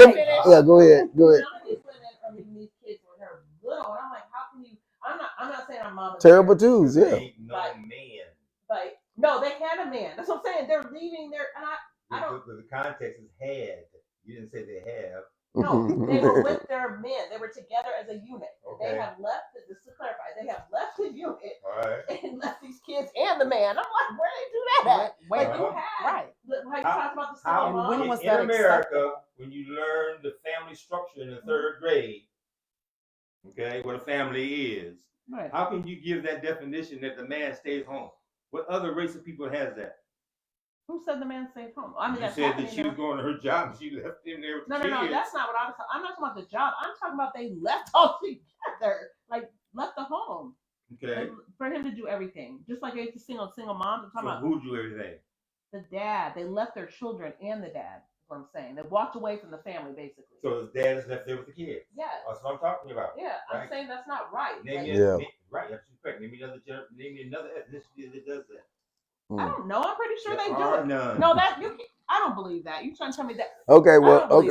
[SPEAKER 2] Yeah, go ahead.
[SPEAKER 3] Some of these women are making these kids when they're little, and I'm like, how can you? I'm not saying I'm mom.
[SPEAKER 2] Terrible twos, yeah.
[SPEAKER 4] Ain't no man.
[SPEAKER 3] But no, they had a man. That's what I'm saying. They're leaving their. And I don't.
[SPEAKER 4] The context is had. You didn't say they have.
[SPEAKER 3] No, they were with their men. They were together as a unit.
[SPEAKER 4] Okay.
[SPEAKER 3] They have left. Just to clarify, they have left the unit
[SPEAKER 4] Right.
[SPEAKER 3] and left these kids and the man. I'm like, where did they do that at?
[SPEAKER 5] Wait,
[SPEAKER 3] like you had,
[SPEAKER 5] right?
[SPEAKER 3] Like you talked about the single mom.
[SPEAKER 5] When was
[SPEAKER 4] in
[SPEAKER 5] that
[SPEAKER 4] America, when you learn the family structure in the 3rd grade, okay, what a family is,
[SPEAKER 3] right.
[SPEAKER 4] How can you give that definition that the man stays home? What other race of people has that?
[SPEAKER 3] Who said the man stayed home? I mean,
[SPEAKER 4] you said that she was going to her job and she left him there with the kids.
[SPEAKER 3] No, that's not what I was talking. I'm not talking about the job. I'm talking about they left all together, like left the home.
[SPEAKER 4] Okay.
[SPEAKER 3] For him to do everything, just like it's a single moms. I'm talking about
[SPEAKER 4] who do everything?
[SPEAKER 3] The dad. They left their children and the dad. That's what I'm saying. They walked away from the family, basically.
[SPEAKER 4] So the dad is left there with the kids.
[SPEAKER 3] Yeah.
[SPEAKER 4] That's what I'm talking about.
[SPEAKER 3] Yeah, right? I'm saying that's not right.
[SPEAKER 4] Right. That's correct. Name me another ethnicity that does that.
[SPEAKER 3] I don't know. I'm pretty sure they do it.
[SPEAKER 4] None.
[SPEAKER 3] No, I don't believe that. You trying to tell me that?
[SPEAKER 2] Okay, well, well,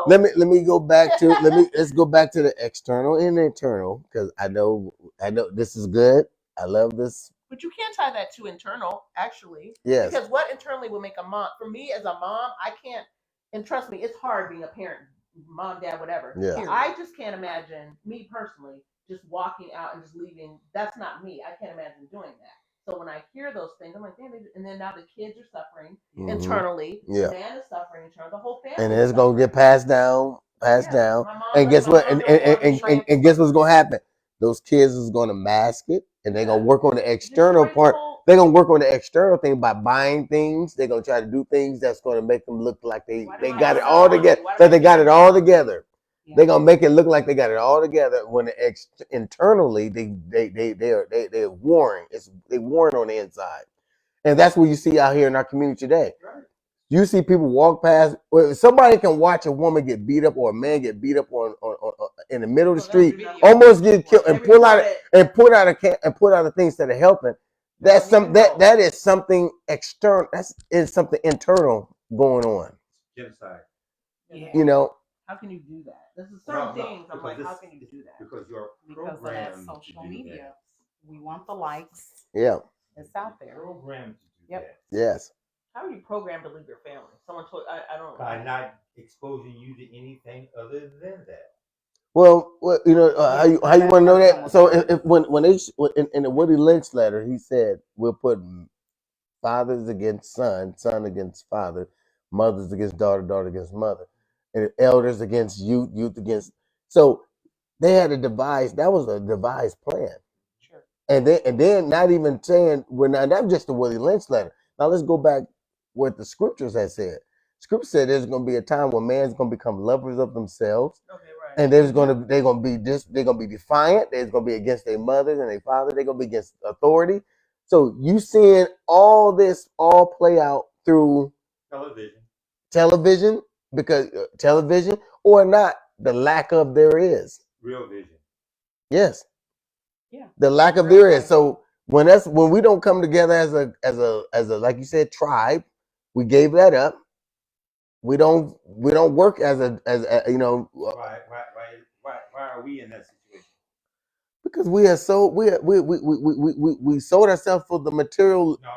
[SPEAKER 2] let me go back to let's go back to the external and internal, because I know this is good. I love this.
[SPEAKER 3] But you can't tie that to internal, actually.
[SPEAKER 2] Yes.
[SPEAKER 3] Because what internally will make a mom? For me as a mom, I can't. And trust me, it's hard being a parent, mom, dad, whatever.
[SPEAKER 2] Yeah.
[SPEAKER 3] I just can't imagine me personally just walking out and just leaving. That's not me. I can't imagine doing that. So when I hear those things, I'm like, damn. And then now the kids are suffering internally.
[SPEAKER 2] Yeah.
[SPEAKER 3] The man is suffering internally. The whole family.
[SPEAKER 2] And it's gonna get passed down. And guess what? And guess what's gonna happen? those kids is going to mask it, and they're going to work on the external part. They're going to work on the external thing by buying things. They're going to try to do things that's going to make them look like they got it all together. So they got it all together. Yeah. They're gonna make it look like they got it all together when internally they're warring. They warring on the inside, and that's what you see out here in our community today. Right. You see people walk past. Somebody can watch a woman get beat up or a man get beat up on in the middle of the street, almost get killed, and pull out a thing instead of helping. That's that is something external. Is something internal going on.
[SPEAKER 4] Genocide.
[SPEAKER 2] You know.
[SPEAKER 3] How can you do that? This is certain things. I'm like, how can you do that?
[SPEAKER 4] Because you're
[SPEAKER 5] because of that social media. That. We want the likes.
[SPEAKER 2] Yeah.
[SPEAKER 5] It's out there.
[SPEAKER 4] Programmed to do that.
[SPEAKER 2] Yes.
[SPEAKER 3] How are you programmed to leave your family? Someone told I don't.
[SPEAKER 4] By not exposing you to anything other than that.
[SPEAKER 2] Well, you know how you want to know that. So when they in the Woody Lynch letter, he said we'll put fathers against son, son against father, mothers against daughter, daughter against mother, and elders against youth, youth against. So they had a devised. That was a devised plan. Sure. And then not even saying that's just the Woody Lynch letter. Now let's go back what the scriptures had said. Scripture said there's going to be a time when man's going to become lovers of themselves. Okay, right. And they're going to be defiant. They're going to be against their mothers and their fathers. They're going to be against authority. So you seeing all this all play out through television because television or not, the lack of there is
[SPEAKER 4] real vision.
[SPEAKER 2] Yes. Yeah. The lack of there is. So when we don't come together as a like you said tribe, we gave that up. We don't work as a you know.
[SPEAKER 4] Why are we in that situation?
[SPEAKER 2] Because we sold ourselves for the material. No.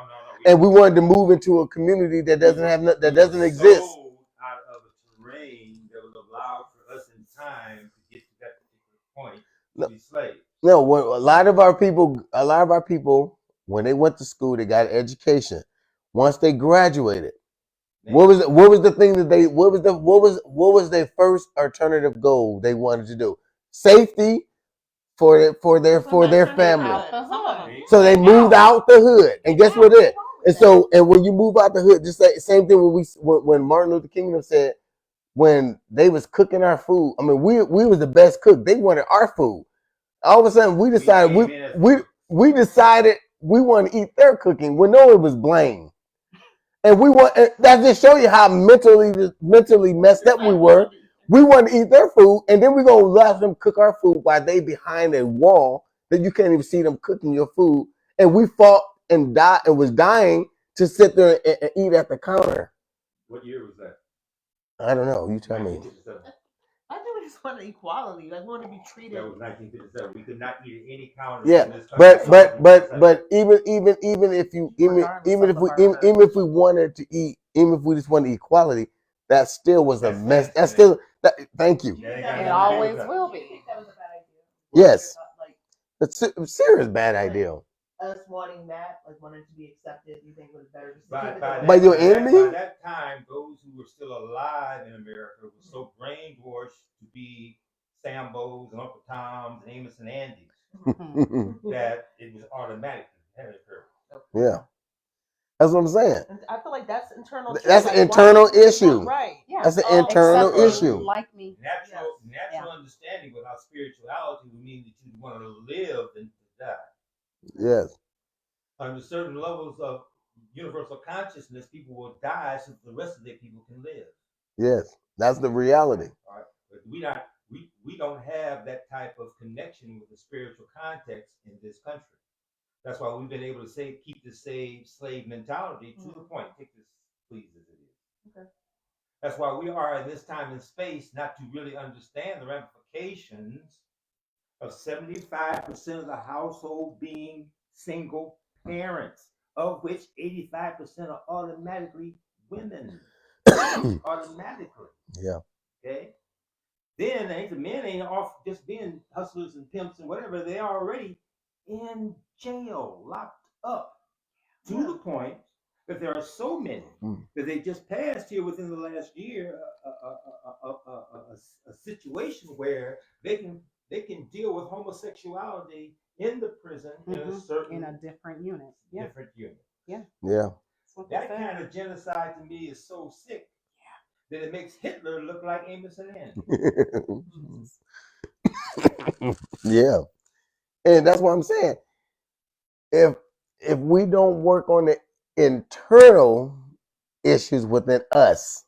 [SPEAKER 2] And we wanted to move into a community that doesn't exist.
[SPEAKER 4] Sold out of a terrain that was allowed for us in time to get to that particular point to be slaves.
[SPEAKER 2] No, a lot of our people, when they went to school, they got an education. Once they graduated, what was the thing that what was their first alternative goal they wanted to do? Safety for their family. So they moved out the hood, and guess what it is? And when you move out the hood, just like same thing when Martin Luther King said when they was cooking our food. I mean, we was the best cook. They wanted our food. All of a sudden, we decided we decided we want to eat their cooking when no one was blamed, and that just show you how mentally messed up we were. We want to eat their food, and then we're gonna let them cook our food while they behind a wall that you can't even see them cooking your food. And we fought and died and was dying to sit there and eat at the counter.
[SPEAKER 4] What year was that?
[SPEAKER 2] I don't know. You tell me.
[SPEAKER 3] I think we just wanted equality. Like we want to be treated.
[SPEAKER 4] That was 1957. We could not eat at any counter.
[SPEAKER 2] Yeah, but even if we wanted to eat, even if we just wanted equality, that still was a mess. That's still. Thank you.
[SPEAKER 5] It always will be.
[SPEAKER 3] That was a bad idea.
[SPEAKER 2] Yes, it's a serious bad idea.
[SPEAKER 3] Us wanting that, like wanting to be accepted, you think it was better just
[SPEAKER 2] by your enemy?
[SPEAKER 4] By that time, those who were still alive in America were so brainwashed to be Sambos and Uncle Toms and Amos and Andys that it was automatic to have it occur.
[SPEAKER 2] Yeah. That's what I'm saying.
[SPEAKER 3] And I feel like that's internal.
[SPEAKER 2] That's an internal issue.
[SPEAKER 3] Right.
[SPEAKER 5] Yeah.
[SPEAKER 2] That's an internal issue.
[SPEAKER 5] Like me.
[SPEAKER 4] Natural understanding without spirituality would mean that you want to live and to die.
[SPEAKER 2] Yes.
[SPEAKER 4] Under certain levels of universal consciousness, people will die so the rest of their people can live.
[SPEAKER 2] Yes, that's the reality.
[SPEAKER 4] All right. But we don't have that type of connection with the spiritual context in this country. That's why we've been able to keep the slave mentality to the point. Take this, please, as it is. Okay. That's why we are in this time and space not to really understand the ramifications of 75% of the household being single parents, of which 85% are automatically women. Automatically.
[SPEAKER 2] Yeah.
[SPEAKER 4] Okay. Then the men ain't off just being hustlers and pimps and whatever. They are already in jail, locked up, to the point that there are so many that they just passed here within the last year a situation where they can they can deal with homosexuality in the prison in a certain
[SPEAKER 5] in a different unit. Yeah.
[SPEAKER 4] different unit.
[SPEAKER 5] Yeah.
[SPEAKER 2] Yeah.
[SPEAKER 4] That kind of genocide to me is so sick that it makes Hitler look like Amos and Andy.
[SPEAKER 2] Yeah. And that's what I'm saying. If we don't work on the internal issues within us,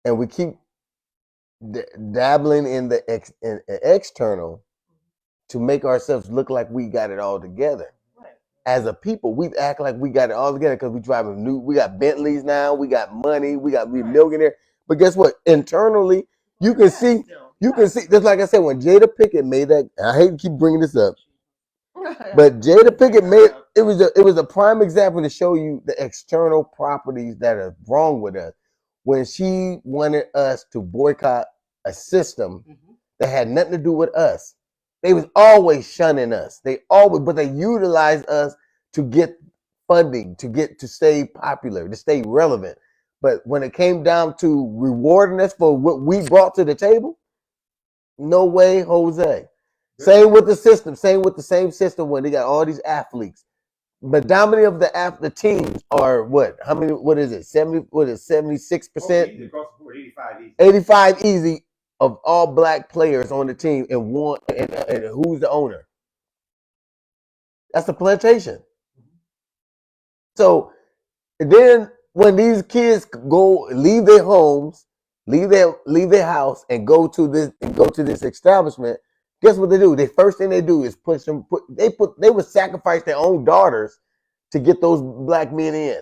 [SPEAKER 2] and we keep dabbling in the external to make ourselves look like we got it all together.
[SPEAKER 4] Right.
[SPEAKER 2] As a people, we act like we got it all together because we driving we got Bentleys now, we got money, we millionaire. But guess what? Internally, you can see, just like I said, when Jada Pinkett made that, I hate to keep bringing this up, but Jada Pinkett made it was a prime example to show you the external properties that are wrong with us. When she wanted us to boycott a system that had nothing to do with us, they was always shunning us. But they utilized us to get funding, to stay popular, to stay relevant. But when it came down to rewarding us for what we brought to the table, no way, Jose. Same with the system. Same with the same system when they got all these athletes. Majority of the teams are what? How many? What is it? 70? What is 76%? 85 easy of all black players on the team, and one. And who's the owner? That's the plantation. So then, when these kids leave their homes, leave their house, and go to this establishment, guess what they do? The first thing they do is they would sacrifice their own daughters to get those black men in.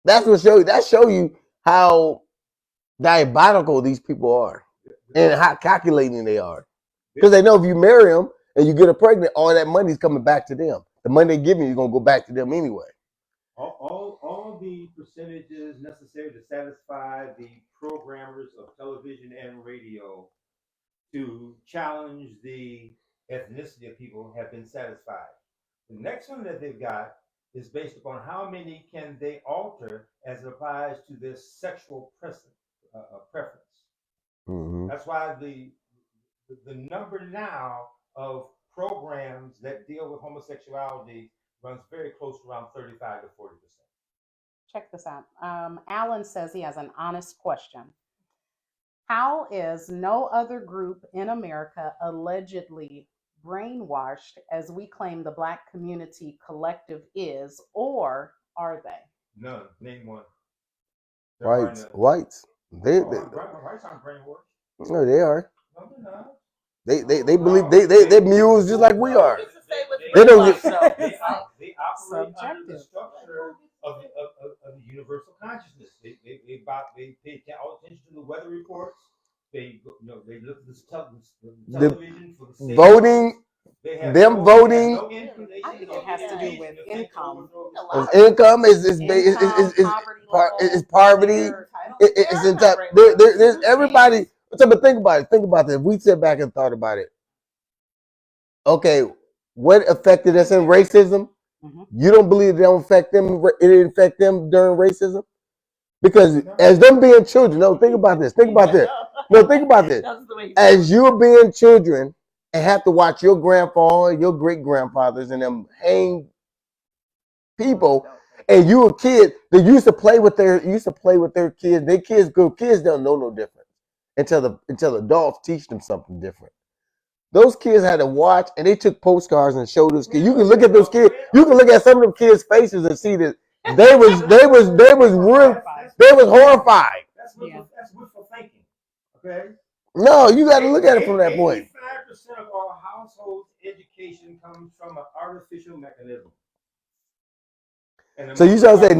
[SPEAKER 2] That's what show you how diabolical these people are and how calculating they are. Because they know if you marry them and you get her pregnant, all that money's coming back to them. The money they give you is gonna go back to them anyway.
[SPEAKER 4] All the percentages necessary to satisfy the programmers of television and radio to challenge the ethnicity of people have been satisfied. The next one that they've got is based upon how many can they alter as it applies to their sexual preference.
[SPEAKER 2] Mm-hmm.
[SPEAKER 4] That's why the number now of programs that deal with homosexuality runs very close to around 35 to 40%.
[SPEAKER 5] Check this out. Alan says he has an honest question. How is no other group in America allegedly brainwashed as we claim the Black community collective is, or are they?
[SPEAKER 4] None. Name one.
[SPEAKER 2] Whites.
[SPEAKER 4] Whites aren't brainwashed.
[SPEAKER 2] No, they are.
[SPEAKER 4] No, they're not.
[SPEAKER 2] They believe they mules just like we are.
[SPEAKER 4] They don't get they operate under the structure of the universal consciousness. They pay all attention to the weather reports. They look at the television for the
[SPEAKER 2] voting. Voting.
[SPEAKER 5] I think it has to do with income.
[SPEAKER 2] Income is poverty. It's in top. There's everybody. But think about it. Think about this. We sit back and thought about it. Okay, what affected us in racism? You don't believe it don't affect them? It didn't affect them during racism? Because as them being children, no, think about this. Think about this. No, think about this. As you're being children and have to watch your grandfather, your great grandfathers, and them hang people, and you a kid, they used to play with their kids. Their kids don't know no difference until adults teach them something different. Those kids had to watch, and they took postcards and showed those kids. You can look at those kids. You can look at some of them kids' faces and see that they was horrified.
[SPEAKER 4] That's wishful thinking. Okay.
[SPEAKER 2] No, you got to look at it from that point.
[SPEAKER 4] 85% of our household education comes from an artificial mechanism.
[SPEAKER 2] So you trying to say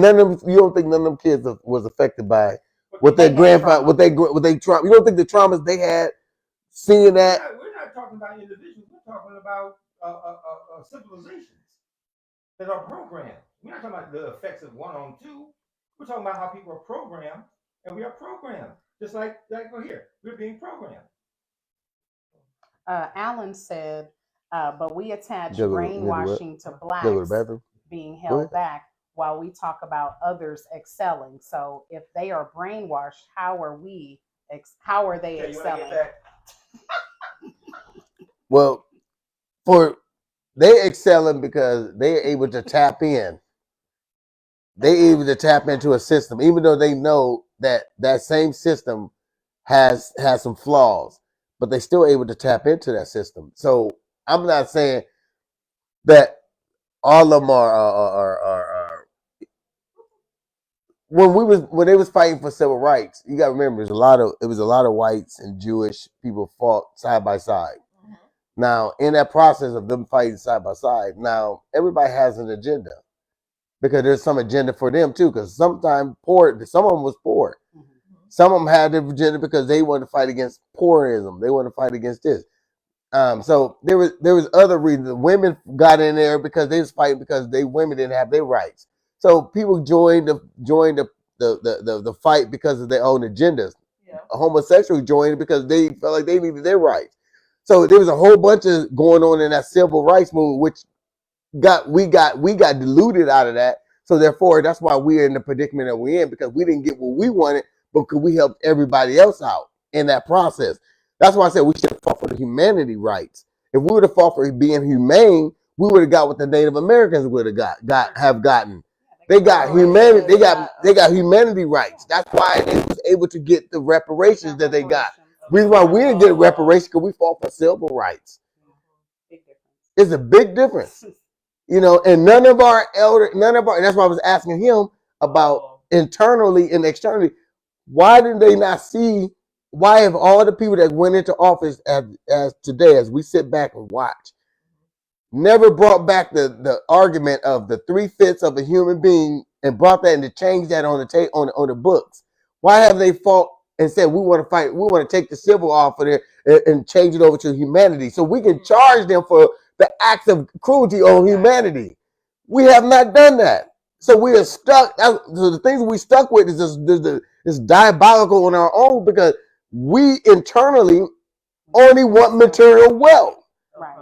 [SPEAKER 2] you don't think none of them kids was affected by what their grandfather, what they trauma? You don't think the traumas they had seeing that?
[SPEAKER 4] We're not talking about individuals. We're talking about civilizations that are programmed. We're not talking about the effects of 1 on 2. We're talking about how people are programmed, and we are programmed. Just like we're here, we're being programmed.
[SPEAKER 5] Alan said, but we attach brainwashing to blacks being held back while we talk about others excelling. So if they are brainwashed, how are we how are they
[SPEAKER 4] Okay, you wanna get
[SPEAKER 5] excelling?
[SPEAKER 4] that?
[SPEAKER 2] Well, they excelling because they're able to tap in. They able to tap into a system, even though they know that that same system has some flaws, but they still able to tap into that system. So I'm not saying that all of them are when they was fighting for civil rights. You got to remember, it was a lot of whites and Jewish people fought side by side. Now, in that process of them fighting side by side, now everybody has an agenda because there's some agenda for them too. Because sometimes some of them was poor. Some of them had their agenda because they wanted to fight against poorism. They wanted to fight against this. So there was other reasons. The women got in there because they was fighting because women didn't have their rights. So people joined the fight because of their own agendas. Yeah. Homosexuals joined because they felt like they needed their rights. So there was a whole bunch of going on in that civil rights movement, which we got diluted out of that. So therefore, that's why we're in the predicament that we're in, because we didn't get what we wanted, but because we helped everybody else out in that process. That's why I said we should have fought for the humanity rights. If we would have fought for being humane, we would have got what the Native Americans would have gotten. They got humanity. They got humanity rights. That's why they was able to get the reparations that they got. Reason why we didn't get reparations because we fought for civil rights. It's a big difference. And none of our that's why I was asking him about internally and externally. Why did they not see? Why have all the people that went into office as today, as we sit back and watch, never brought back the argument of the 3/5 of a human being and brought that and to change that on the books? Why have they fought and said we want to fight? We want to take the civil off of there and change it over to humanity, so we can charge them for the acts of cruelty on humanity. We have not done that, so we are stuck. So the things we stuck with is diabolical on our own because we internally only want material wealth.
[SPEAKER 5] Right.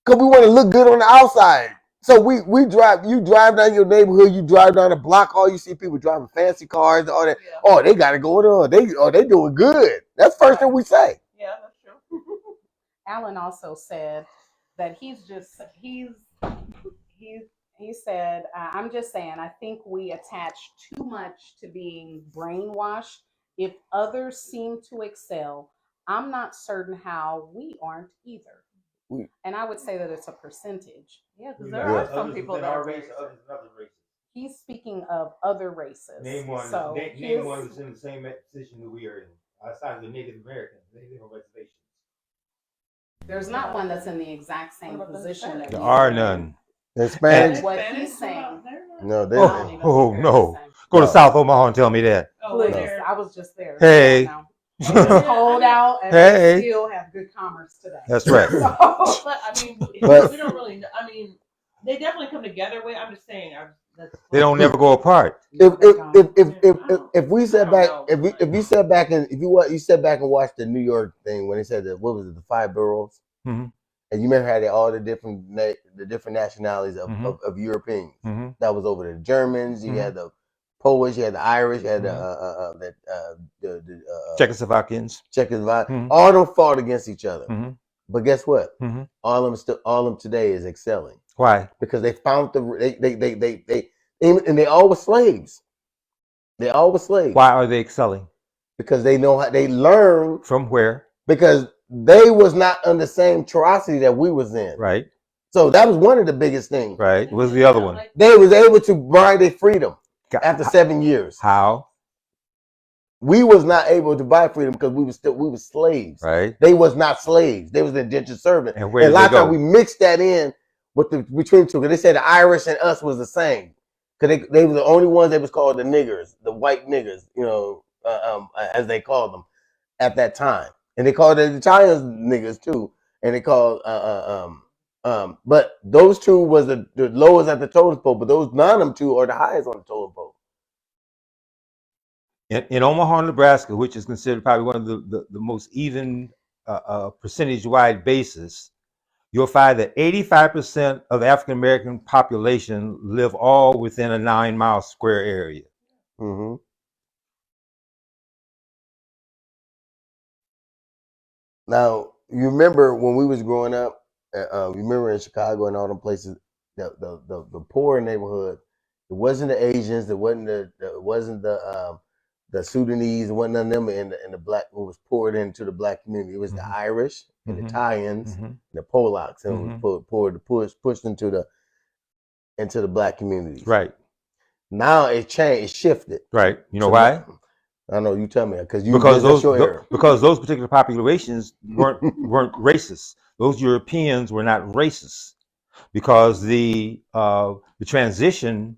[SPEAKER 2] Because we want to look good on the outside. So you drive down your neighborhood, you drive down the block, all you see people driving fancy cars, all that. Yeah. Oh, they got to go on. They doing good. That's the first thing we say.
[SPEAKER 3] Yeah, that's true.
[SPEAKER 5] Alan also said that he said, I'm just saying, I think we attach too much to being brainwashed. If others seem to excel, I'm not certain how we aren't either. And I would say that it's a percentage.
[SPEAKER 3] Yeah, because there are some people that are
[SPEAKER 4] race, others in other races.
[SPEAKER 5] He's speaking of other races.
[SPEAKER 4] Name one.
[SPEAKER 5] So
[SPEAKER 4] name one who's in the same position that we are in, outside of the Native Americans. They live on reservations.
[SPEAKER 5] There's not one that's in the exact same position.
[SPEAKER 6] There are none.
[SPEAKER 2] Hispanics?
[SPEAKER 5] What he's saying.
[SPEAKER 2] No, they
[SPEAKER 6] no. Go to South Omaha and tell me that.
[SPEAKER 5] Please, I was just there.
[SPEAKER 6] Hey.
[SPEAKER 5] It's cold out, and they still have good commerce today.
[SPEAKER 6] That's right.
[SPEAKER 3] But I mean, we don't really. I mean, they definitely come together. I'm just saying.
[SPEAKER 6] They don't never go apart.
[SPEAKER 2] If we sat back, if you sat back and you sat back and watched the New York thing when they said that, what was it, the 5 boroughs, and you remember how they all the different nationalities of Europeans. That was over the Germans. You had the Polish, you had the Irish, you had the
[SPEAKER 6] Czechoslovakians.
[SPEAKER 2] All of them fought against each other. But guess what? All of them today is excelling.
[SPEAKER 6] Why?
[SPEAKER 2] Because they found and they all were slaves. They all were slaves.
[SPEAKER 6] Why are they excelling?
[SPEAKER 2] Because they know how they learn.
[SPEAKER 6] From where?
[SPEAKER 2] Because they was not under the same atrocity that we was in.
[SPEAKER 6] Right.
[SPEAKER 2] So that was one of the biggest things.
[SPEAKER 6] Right. What was the other one?
[SPEAKER 2] They was able to buy their freedom after 7 years.
[SPEAKER 6] How?
[SPEAKER 2] We was not able to buy freedom because we were slaves.
[SPEAKER 6] Right.
[SPEAKER 2] They was not slaves. They was indentured servant.
[SPEAKER 6] And where
[SPEAKER 2] a lot of times
[SPEAKER 6] go?
[SPEAKER 2] we mixed that in between the two. Because they said the Irish and us was the same. Because they were the only ones that was called the niggers, the white niggers, as they called them at that time. And they called the Italians niggers too. And they called but those two was the lowest at the totem pole. But those none of them two are the highest on the totem pole.
[SPEAKER 6] In Omaha, Nebraska, which is considered probably one of the most even percentage-wide basis, you'll find that 85% of the African American population live all within a 9-mile square area.
[SPEAKER 2] Now, you remember when we was growing up, you remember in Chicago and all them places, the poor neighborhood, it wasn't the Asians, it wasn't the Sudanese, it wasn't none of them in the black who was poured into the black community. It was the Irish and the Italians, and the Polacks, and it was pushed into the black communities.
[SPEAKER 6] Right.
[SPEAKER 2] Now it changed, it shifted.
[SPEAKER 6] Right. You know
[SPEAKER 2] So
[SPEAKER 6] why?
[SPEAKER 2] I know, you tell me, because
[SPEAKER 6] those particular populations weren't racist. Those Europeans were not racist because the transition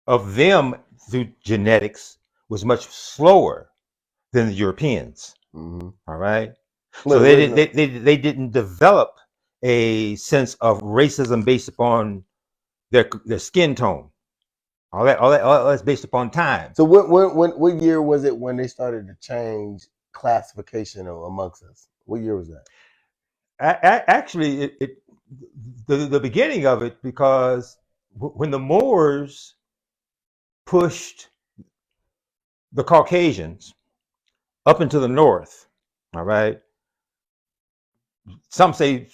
[SPEAKER 6] of them through genetics was much slower than the Europeans. All right. So they didn't develop a sense of racism based upon their skin tone. All that's based upon time.
[SPEAKER 2] So what year was it when they started to change classification amongst us? What year was that?
[SPEAKER 6] Actually, the beginning of it, because when the Moors pushed the Caucasians up into the north, all right, some say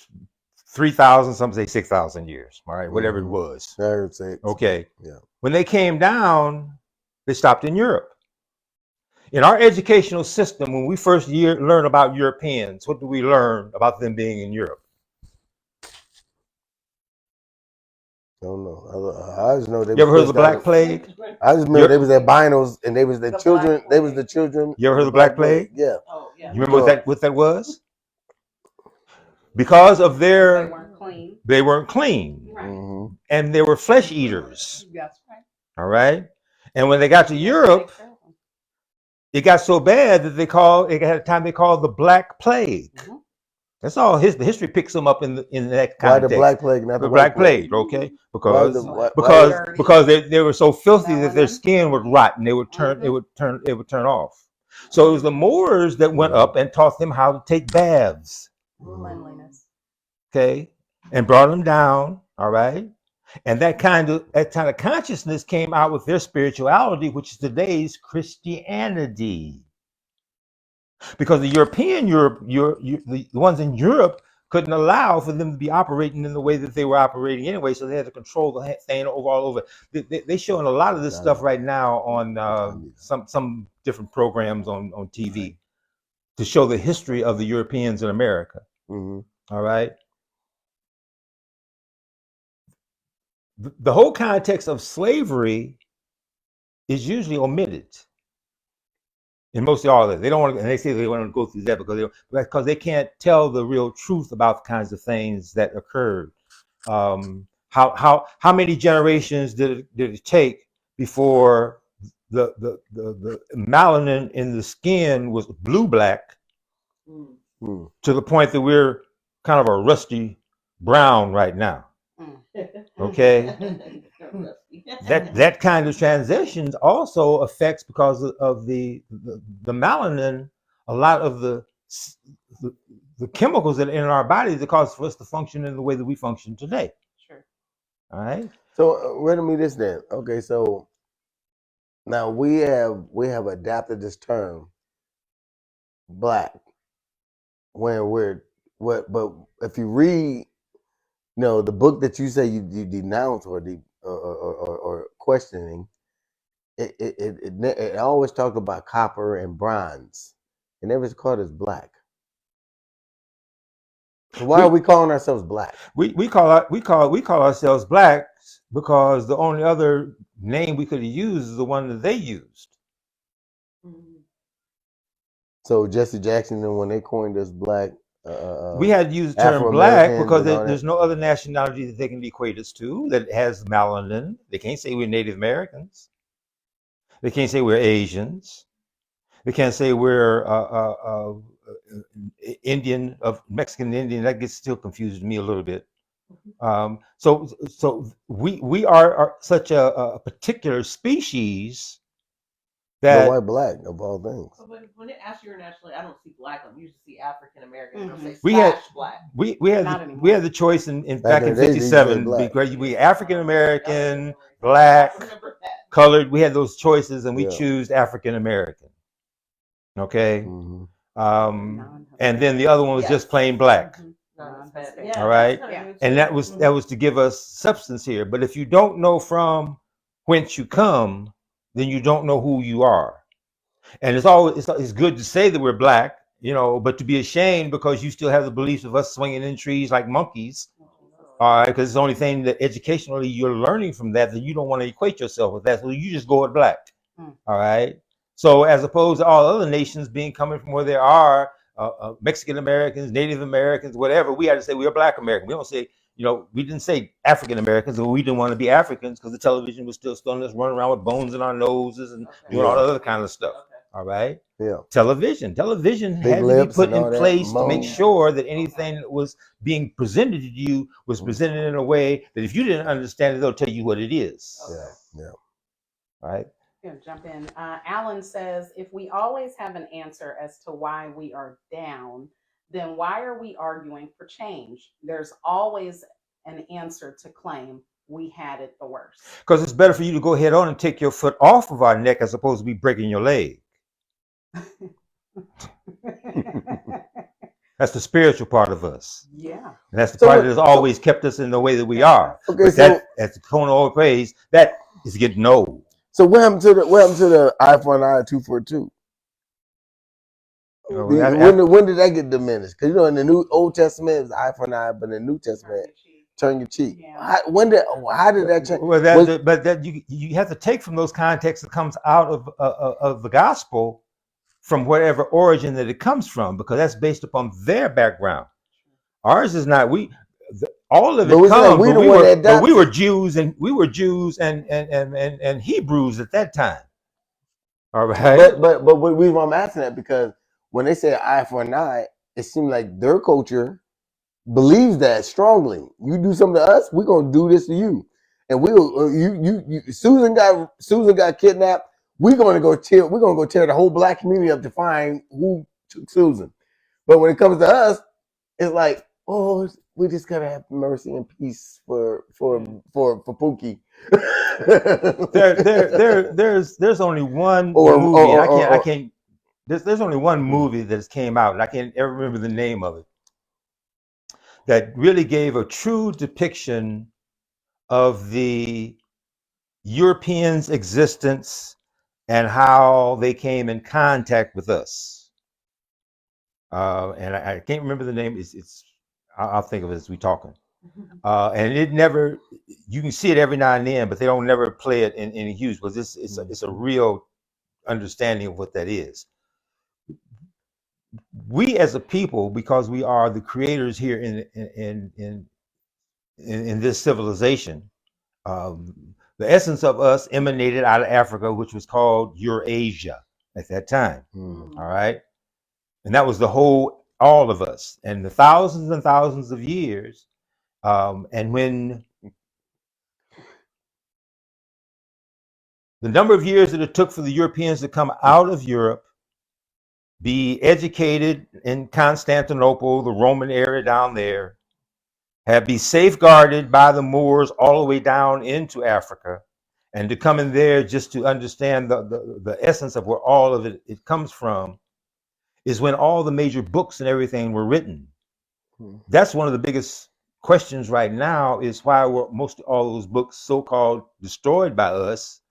[SPEAKER 6] 3,000, some say 6,000 years, all right, whatever it was.
[SPEAKER 2] I heard say.
[SPEAKER 6] Okay.
[SPEAKER 2] Yeah.
[SPEAKER 6] When they came down, they stopped in Europe. In our educational system, when we first learn about Europeans, what do we learn about them being in Europe?
[SPEAKER 2] I don't know. I just know they.
[SPEAKER 6] You ever heard of the Black Plague?
[SPEAKER 2] I just remember they was albinos and they was the children. They was the children.
[SPEAKER 6] You ever heard of the Black Plague?
[SPEAKER 2] Yeah.
[SPEAKER 3] Oh, yeah.
[SPEAKER 6] You remember what that was? Because of
[SPEAKER 5] They weren't clean.
[SPEAKER 6] They weren't clean.
[SPEAKER 5] Right.
[SPEAKER 6] And they were flesh eaters.
[SPEAKER 5] That's right.
[SPEAKER 6] All right. And when they got to Europe, it got so bad that it had a time they called the Black Plague. That's all. The history picks them up in that context.
[SPEAKER 2] Why the Black Plague, not
[SPEAKER 6] the Black Plague? Okay, because they were so filthy that their skin would rot and it would turn off. So it was the Moors that went up and taught them how to take baths.
[SPEAKER 5] Cleanliness.
[SPEAKER 6] Okay, and brought them down. All right, and that kind of consciousness came out with their spirituality, which is today's Christianity. Because the the ones in Europe couldn't allow for them to be operating in the way that they were operating anyway, so they had to control the thing all over. They showing a lot of this stuff right now on some different programs on TV to show the history of the Europeans in America. All right. The whole context of slavery is usually omitted. And mostly all of it. They don't want to, and they say they want to go through that because they can't tell the real truth about the kinds of things that occurred. How many generations did it take before the melanin in the skin was blue-black to the point that we're kind of a rusty brown right now? Okay. that kind of transitions also affects, because of the melanin, a lot of the chemicals that are in our bodies that cause for us to function in the way that we function today.
[SPEAKER 5] Sure.
[SPEAKER 6] All right.
[SPEAKER 2] So riddle me this then. Okay, so now we have adapted this term black when but if you read the book that you say you denounce or questioning, it always talked about copper and bronze. It never called us black. So why are we calling ourselves black?
[SPEAKER 6] We call ourselves blacks because the only other name we could have used is the one that they used.
[SPEAKER 2] So Jesse Jackson, when they coined us black,
[SPEAKER 6] we had to use the term black because there's no other nationality that they can equate us to that has melanin. They can't say we're Native Americans. They can't say we're Asians. They can't say we're Indian, of Mexican Indian. That gets still confuses me a little bit. So we are such a particular species that.
[SPEAKER 2] But why black of all things?
[SPEAKER 3] When they ask you your nationality, I don't see black. I usually see African American.
[SPEAKER 6] We had the choice in back in '57 because we African American, black, colored. We had those choices, and we choose African American. Okay. and then the other one was just plain black.
[SPEAKER 5] Non-Hispanic.
[SPEAKER 3] Yeah,
[SPEAKER 6] All right.
[SPEAKER 3] that's kinda new,
[SPEAKER 6] And
[SPEAKER 3] too.
[SPEAKER 6] that was to give us substance here. But if you don't know from whence you come, then you don't know who you are. And it's good to say that we're black, you know, but to be ashamed because you still have the beliefs of us swinging in trees like monkeys. All right, because it's the only thing that educationally you're learning from that you don't want to equate yourself with that, so you just go with black. All right. So as opposed to all other nations being coming from where there are Mexican Americans, Native Americans, whatever, we had to say we are Black American. We don't say, you know, we didn't say African Americans, or we didn't want to be Africans because the television was still letting us run around with bones in our noses and doing all other kind of stuff. All right.
[SPEAKER 2] Yeah.
[SPEAKER 6] Television
[SPEAKER 2] Big
[SPEAKER 6] had to be
[SPEAKER 2] lips
[SPEAKER 6] put
[SPEAKER 2] and all
[SPEAKER 6] in
[SPEAKER 2] that,
[SPEAKER 6] place to make
[SPEAKER 2] moans.
[SPEAKER 6] sure that anything that was being presented to you was presented in a way that if you didn't understand it, they'll tell you what it is.
[SPEAKER 2] Yeah. Yeah.
[SPEAKER 6] All right.
[SPEAKER 5] Yeah, jump in. Alan says, if we always have an answer as to why we are down, then why are we arguing for change? There's always an answer to claim we had it the worst.
[SPEAKER 6] Because it's better for you to go head on and take your foot off of our neck as opposed to be breaking your leg. That's the spiritual part of us.
[SPEAKER 5] Yeah.
[SPEAKER 6] And that's the part that has always kept us in the way that we are.
[SPEAKER 2] Okay,
[SPEAKER 6] but that, as the Kona always prays, that is getting old.
[SPEAKER 2] So what happened to the eye for an eye, 2 for a 2? When did that get diminished? Because you know in the Old Testament it's eye for an eye, but in the New Testament, turn your cheek. Yeah. How did that change?
[SPEAKER 6] Well, but you have to take from those contexts that comes out of the gospel, from whatever origin that it comes from, because that's based upon their background. Ours is not. All of it comes. But we were Jews and Hebrews at that time. All right.
[SPEAKER 2] But the reason why I'm asking that, because when they say eye for an eye, it seems like their culture believes that strongly. You do something to us, we're gonna do this to you. And Susan got kidnapped. We're gonna go tear the whole black community up to find who took Susan. But when it comes to us, it's like, oh, we just gotta have mercy and peace for Pookie.
[SPEAKER 6] There's only one movie. There's only one movie that came out, and I can't ever remember the name of it, that really gave a true depiction of the Europeans' existence and how they came in contact with us. And I can't remember the name. I'll think of it as we talking. And it never, you can see it every now and then, but they don't never play it in huge, because it's a real understanding of what that is. We as a people, because we are the creators here in this civilization, the essence of us emanated out of Africa, which was called Eurasia at that time. All right. And that was all of us, and the thousands and thousands of years. And when the number of years that it took for the Europeans to come out of Europe, be educated in Constantinople, the Roman area down there, be safeguarded by the Moors all the way down into Africa, and to come in there just to understand the essence of where all of it comes from, is when all the major books and everything were written. That's one of the biggest questions right now, is why were most all those books so-called destroyed by us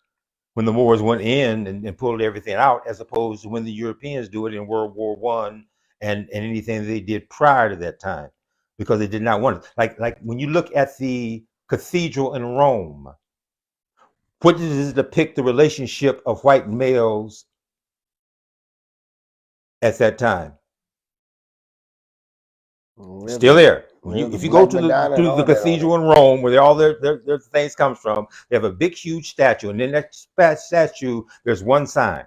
[SPEAKER 6] when the Moors went in and pulled everything out, as opposed to when the Europeans do it in World War I and anything they did prior to that time, because they did not want it. Like when you look at the cathedral in Rome, what does it depict the relationship of white males at that time? Still there. If you go to the cathedral in Rome, where all their things comes from, they have a big, huge statue, and in that statue, there's one sign,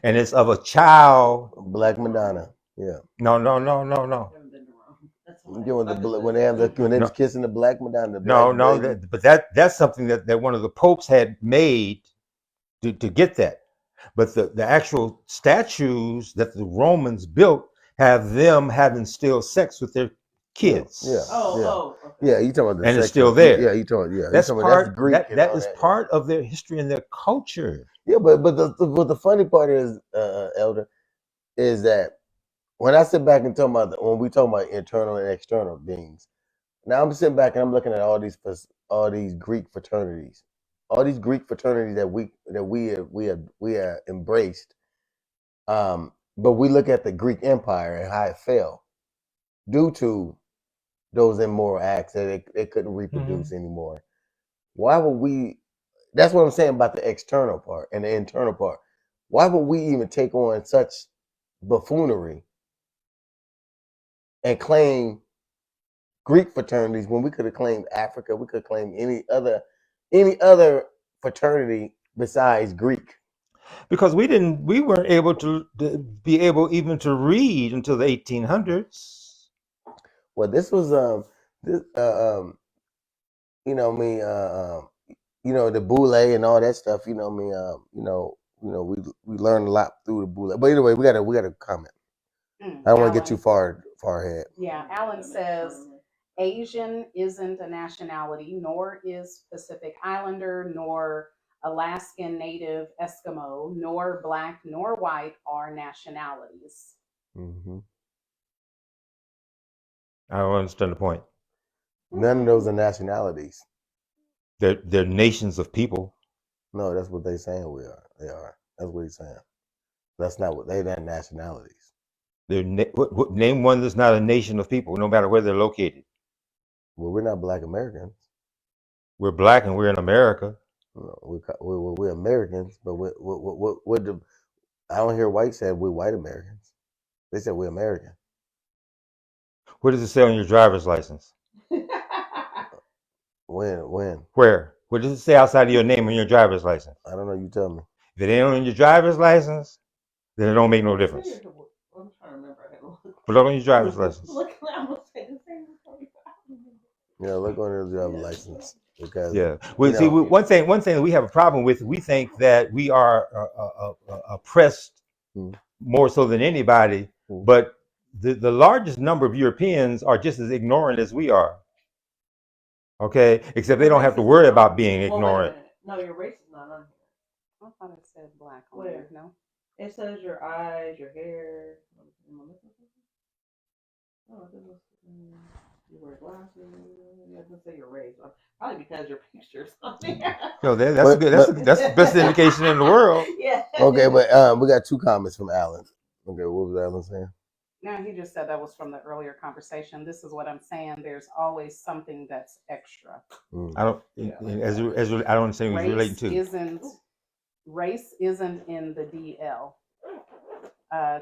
[SPEAKER 6] and it's of a child.
[SPEAKER 2] Black Madonna. Yeah.
[SPEAKER 6] No.
[SPEAKER 2] When they was kissing the Black Madonna.
[SPEAKER 6] But that's something that one of the popes had made to get that. But the actual statues that the Romans built have them having still sex with their kids.
[SPEAKER 2] Yeah. You talking about
[SPEAKER 6] and it's still there.
[SPEAKER 2] Yeah, you talking. Yeah,
[SPEAKER 6] that's part.
[SPEAKER 2] That's Greek.
[SPEAKER 6] That is part of their history and their culture.
[SPEAKER 2] Yeah, but the funny part is, Elder, is that when I sit back and talk about when we talk about internal and external things, now I'm sitting back and I'm looking at all these Greek fraternities, that we have embraced. But we look at the Greek Empire and how it fell due to those immoral acts that they couldn't reproduce anymore. Why would we? That's what I'm saying about the external part and the internal part. Why would we even take on such buffoonery and claim Greek fraternities when we could have claimed Africa? We could claim any other fraternity besides Greek.
[SPEAKER 6] Because we weren't able to be able even to read until the 1800s.
[SPEAKER 2] Well, this was this you know me the boule and all that stuff. We learned a lot through the boule. But anyway, we gotta comment. I don't want to get too far ahead.
[SPEAKER 5] Yeah, Alan says Asian isn't a nationality, nor is Pacific Islander, nor Alaskan Native Eskimo, nor black nor white are nationalities.
[SPEAKER 2] Mm-hmm.
[SPEAKER 6] I don't understand the point.
[SPEAKER 2] None of those are nationalities.
[SPEAKER 6] They're nations of people.
[SPEAKER 2] No, that's what they're saying we are. They are. That's what he's saying. That's not what they're not nationalities.
[SPEAKER 6] Name one that's not a nation of people, no matter where they're located.
[SPEAKER 2] Well, we're not Black Americans.
[SPEAKER 6] We're black and we're in America.
[SPEAKER 2] No, we're Americans, but I don't hear whites say we're white Americans. They said we're American.
[SPEAKER 6] What does it say on your driver's license?
[SPEAKER 2] When?
[SPEAKER 6] Where? What does it say outside of your name on your driver's license?
[SPEAKER 2] I don't know. You tell me.
[SPEAKER 6] If it ain't on your driver's license, then it don't make no difference.
[SPEAKER 3] I'm trying to remember.
[SPEAKER 6] Put it on your driver's license.
[SPEAKER 3] Look, I'm gonna say the same.
[SPEAKER 2] Yeah, look on your driver's license because
[SPEAKER 6] one thing that we have a problem with. We think that we are oppressed more so than anybody, but the largest number of Europeans are just as ignorant as we are. Okay, except they don't have to worry about being ignorant.
[SPEAKER 3] No, your race is not on here.
[SPEAKER 5] I thought it said black on there. No,
[SPEAKER 3] it says your eyes, your hair. Oh, it doesn't. You wear glasses. It doesn't say your race. Probably because your picture's on there.
[SPEAKER 6] No, that's good. That's the best indication in the world.
[SPEAKER 3] Yeah.
[SPEAKER 2] Okay, but we got two comments from Alan. Okay, what was Alan saying?
[SPEAKER 5] No, he just said that was from the earlier conversation. This is what I'm saying. There's always something that's extra.
[SPEAKER 6] I don't. I don't understand what you're relating to.
[SPEAKER 5] Race isn't in the DL.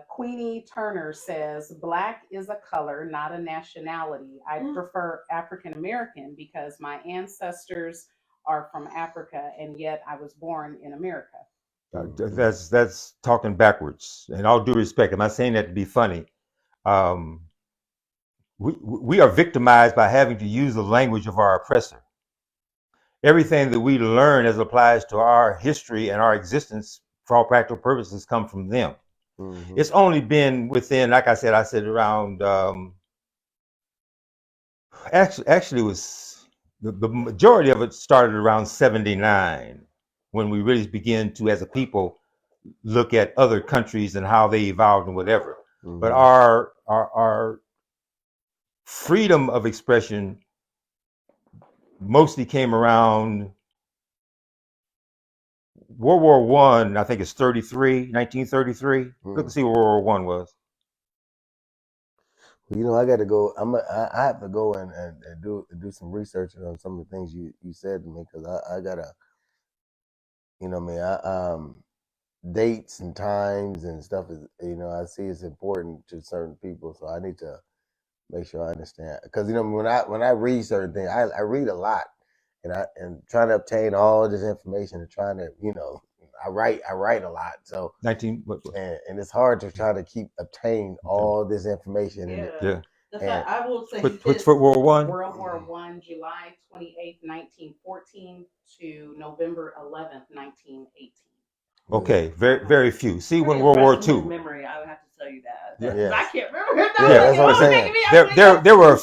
[SPEAKER 5] Queenie Turner says, black is a color, not a nationality. I prefer African American because my ancestors are from Africa and yet I was born in America.
[SPEAKER 6] That's talking backwards. And all due respect, I'm not saying that to be funny. We are victimized by having to use the language of our oppressor. Everything that we learn as applies to our history and our existence, for all practical purposes, come from them. Mm-hmm. It's only been within, like I said around. Actually, it was the majority of it started around 79, when we really began to, as a people, look at other countries and how they evolved and whatever. Mm-hmm. But our freedom of expression mostly came around World War I. I think it's 1933. Look and see what World War I was.
[SPEAKER 2] Well, I got to go. I have to go and do some research on some of the things you said to me, because I gotta, dates and times and stuff is, I see it's important to certain people, so I need to make sure I understand. Because when I read certain things, I read a lot, and trying to obtain all this information and trying to I write a lot, so
[SPEAKER 6] 19
[SPEAKER 2] and it's hard to try to obtain all this information.
[SPEAKER 3] Yeah. I will say
[SPEAKER 6] which for World War I?
[SPEAKER 5] World War I, July 28th, 1914 to November 11th, 1918.
[SPEAKER 6] Okay, very very few. See, when World War II.
[SPEAKER 3] Memory, I would have to tell you that.
[SPEAKER 2] Yeah.
[SPEAKER 3] I can't remember.
[SPEAKER 2] Yeah, that's what I'm saying.
[SPEAKER 6] There were a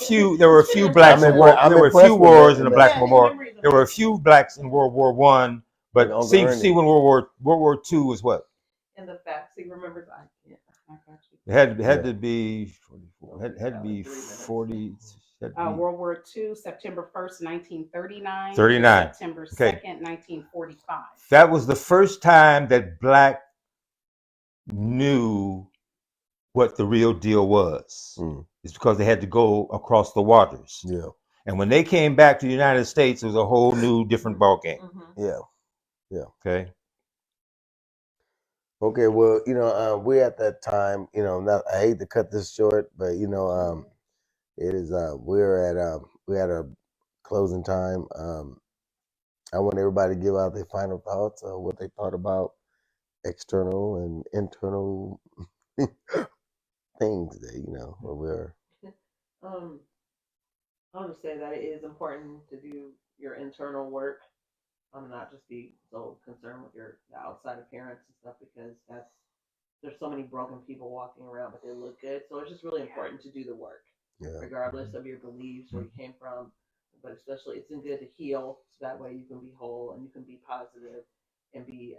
[SPEAKER 6] few blacks. There were a few wars in the Black Memorial. There were a few blacks in World War I, but see when World War II was what?
[SPEAKER 3] And the facts he remembers, I can't. I got you.
[SPEAKER 6] It had
[SPEAKER 2] Yeah.
[SPEAKER 6] to be 44. Had to be 40. Had to be
[SPEAKER 5] World War II, September 1st, 1939
[SPEAKER 6] 39.
[SPEAKER 5] to September
[SPEAKER 6] Okay.
[SPEAKER 5] 2nd, 1945.
[SPEAKER 6] That was the first time that black knew what the real deal was. It's because they had to go across the waters.
[SPEAKER 2] Yeah.
[SPEAKER 6] And when they came back to the United States, it was a whole new, different ballgame.
[SPEAKER 2] Yeah. Yeah.
[SPEAKER 6] Okay.
[SPEAKER 2] Okay. Well, we at that time, I hate to cut this short, but it is. We're at a closing time. I want everybody to give out their final thoughts of what they thought about external and internal things that where we're.
[SPEAKER 3] I want to say that it is important to do your internal work. Not just be so concerned with the outside appearance and stuff because there's so many broken people walking around, but they look good. So it's just really important to do the work, regardless of your beliefs, where you came from. But especially, it's good to heal, so that way you can be whole and you can be positive and do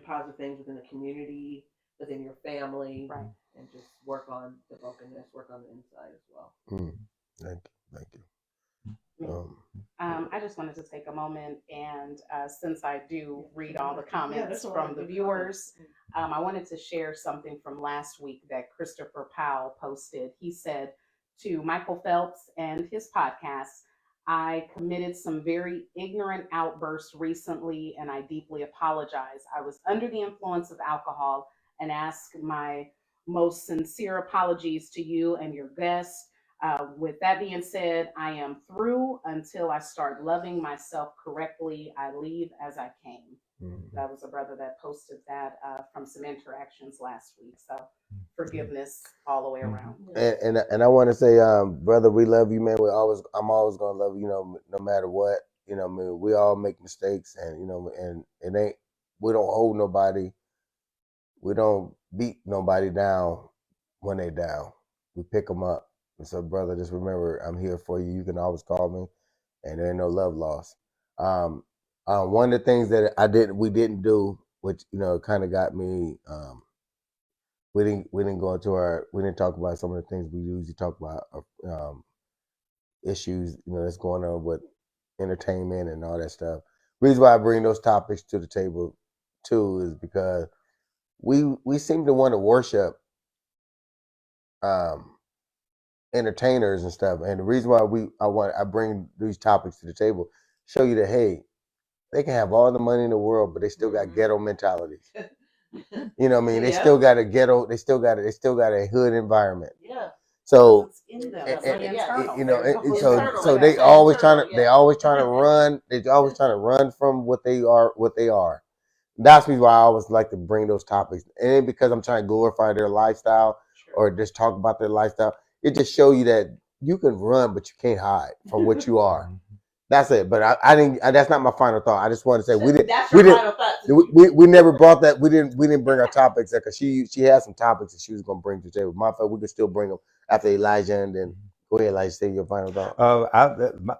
[SPEAKER 3] positive things within the community, within your family,
[SPEAKER 5] Right.
[SPEAKER 3] and just work on the brokenness, work on the inside as well.
[SPEAKER 2] Thank you.
[SPEAKER 5] I just wanted to take a moment and since I do read all the comments from the viewers, I wanted to share something from last week that Christopher Powell posted. He said to Michael Phelps and his podcast, I committed some very ignorant outbursts recently and I deeply apologize. I was under the influence of alcohol and ask my most sincere apologies to you and your guests. With that being said, I am through until I start loving myself correctly. I leave as I came. That was a brother that posted that from some interactions last week. So forgiveness all the way around.
[SPEAKER 2] And I want to say, brother, we love you, man. I'm always gonna love you, no matter what. We all make mistakes, and and it ain't. We don't hold nobody. We don't beat nobody down when they down. We pick them up. And so, brother, just remember, I'm here for you. You can always call me, and there ain't no love lost. One of the things that we didn't do, which kind of got me. We didn't talk about some of the things we usually talk about, issues that's going on with entertainment and all that stuff. Reason why I bring those topics to the table too is because we seem to want to worship entertainers and stuff, and the reason why I bring these topics to the table, show you that hey, they can have all the money in the world, but they still got ghetto mentalities. You know what I mean? They still got a ghetto. They still got a hood environment.
[SPEAKER 3] Yeah.
[SPEAKER 2] So
[SPEAKER 5] It's in them. It's internal.
[SPEAKER 2] so they always trying to run. They always trying to run from what they are. That's why I always like to bring those topics. It ain't because I'm trying to glorify their lifestyle or just talk about their lifestyle. It just show you that you can run, but you can't hide from what you are. That's it. But I didn't. That's not my final thought. I just want to say we never brought that. We didn't bring our topics because she had some topics that she was gonna bring to the table. My fault. We could still bring them after Elijah, and then go ahead, Elijah. Say your final thought.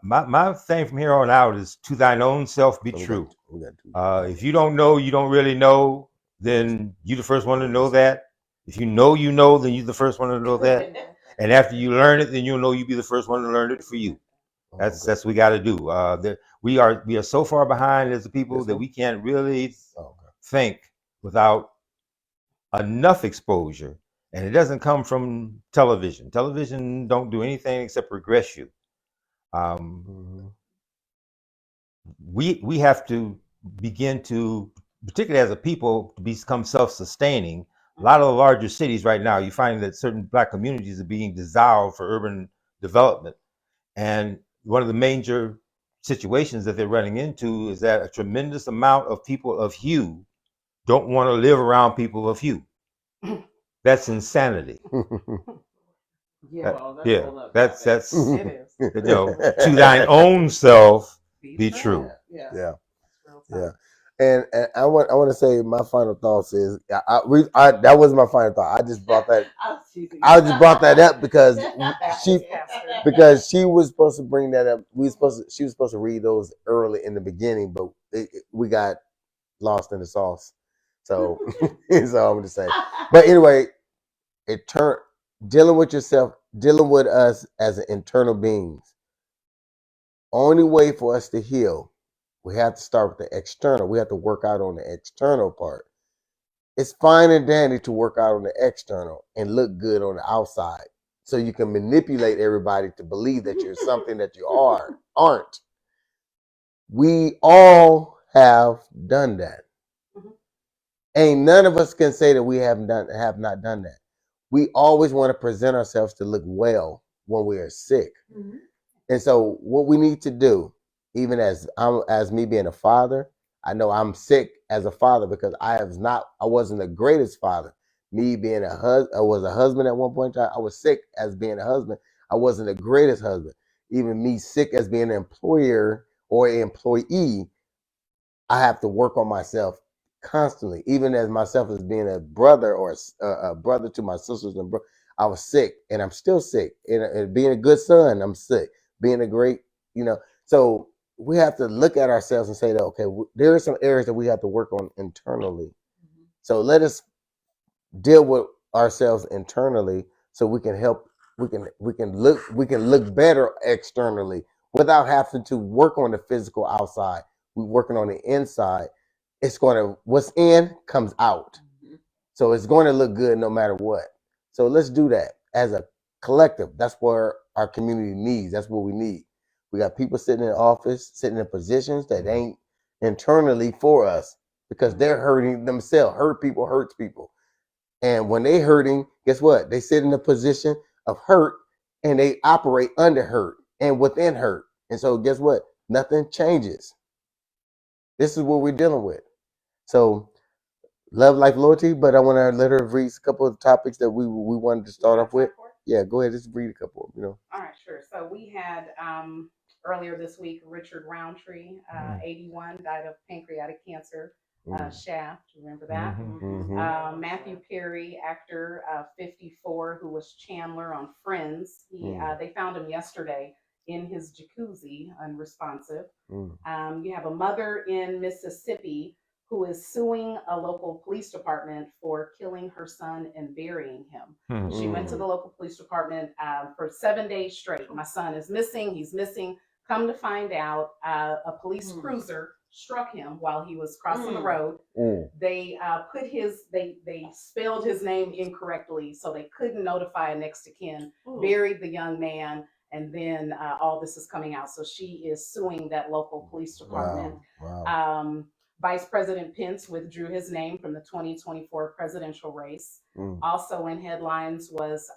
[SPEAKER 6] My thing from here on out is to thine own self be true. If you don't know, you don't really know. Then you the first one to know that. If you know, then you the first one to know that. And after you learn it, then you'll know you be the first one to learn it for you. That's what we got to do. We are so far behind as a people that we can't really think without enough exposure, and it doesn't come from television. Television don't do anything except regress you. We have to begin to, particularly as a people, to become self-sustaining. A lot of the larger cities right now, you find that certain black communities are being dissolved for urban development. And one of the major situations that they're running into is that a tremendous amount of people of hue don't want to live around people of hue. That's insanity. That's
[SPEAKER 5] It is.
[SPEAKER 6] To thine own self be true.
[SPEAKER 2] Yeah. And I want to say my final thoughts is that was my final thought. I just brought that. I just brought that up because she was supposed to bring that up. She was supposed to read those early in the beginning, but we got lost in the sauce. So that's all I'm gonna say. But anyway, dealing with yourself, dealing with us as internal beings. Only way for us to heal, we have to start with the external. We have to work out on the external part. It's fine and dandy to work out on the external and look good on the outside, so you can manipulate everybody to believe that you're something that you aren't. We all have done that. Ain't none of us can say that we have not done that. We always want to present ourselves to look well when we are sick. Mm-hmm. And so what we need to do, even as me being a father, I know I'm sick as a father because I wasn't the greatest father. Me being I was a husband at one point in time. I was sick as being a husband. I wasn't the greatest husband. Even me sick as being an employer or an employee, I have to work on myself constantly, even as myself as being a brother or a brother to my sisters and I was sick and I'm still sick. And being a good son, I'm sick. Being a great, so we have to look at ourselves and say that, okay, there are some areas that we have to work on internally. Mm-hmm. So let us deal with ourselves internally so we can help, we can look better externally without having to work on the physical outside. We're working on the inside. What's in comes out. Mm-hmm. So it's going to look good no matter what. So let's do that as a collective. That's what our community needs. That's what we need. We got people sitting in office, sitting in positions that ain't internally for us because they're hurting themselves. Hurt people hurts people. And when they hurting, guess what? They sit in a position of hurt and they operate under hurt and within hurt. And so guess what? Nothing changes. This is what we're dealing with. So love, life, loyalty, but I want to let her read a couple of topics that we wanted to start off with. Yeah, go ahead. Just read a couple,
[SPEAKER 5] All right, sure. So we had earlier this week, Richard Roundtree, 81, died of pancreatic cancer. Shaft, remember that? Mm-hmm. Matthew Perry, actor, 54, who was Chandler on Friends. They found him yesterday in his jacuzzi, unresponsive. You have a mother in Mississippi who is suing a local police department for killing her son and burying him. She went to the local police department for 7 days straight. My son is missing. He's missing. Come to find out, a police cruiser struck him while he was crossing the road. They they spelled his name incorrectly, so they couldn't notify a next of kin. Buried the young man, and then all this is coming out. So she is suing that local police department. Wow. Vice President Pence withdrew his name from the 2024 presidential race. Also in headlines was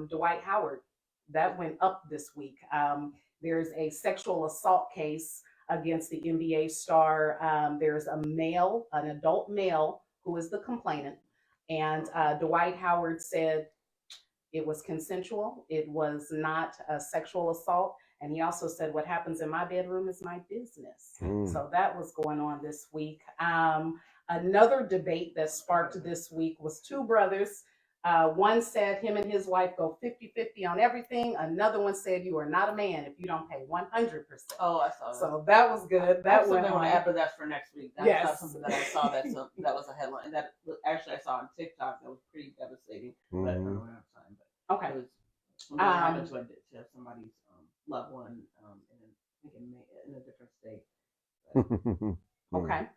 [SPEAKER 5] Dwight Howard. That went up this week. There's a sexual assault case against the NBA star. There's an adult male who is the complainant. And Dwight Howard said it was consensual. It was not a sexual assault. And he also said, what happens in my bedroom is my business. So that was going on this week. Another debate that sparked this week was two brothers. One said him and his wife go 50-50 on everything. Another one said you are not a man if you don't pay 100%.
[SPEAKER 3] Oh, I saw that.
[SPEAKER 5] So that was good. That went on.
[SPEAKER 3] After that's for next week. That's not something that I saw. That was a headline. That actually I saw on TikTok. That was pretty devastating. But I don't know enough time. But okay. It was what happened to somebody's loved one in a different state.
[SPEAKER 5] Okay.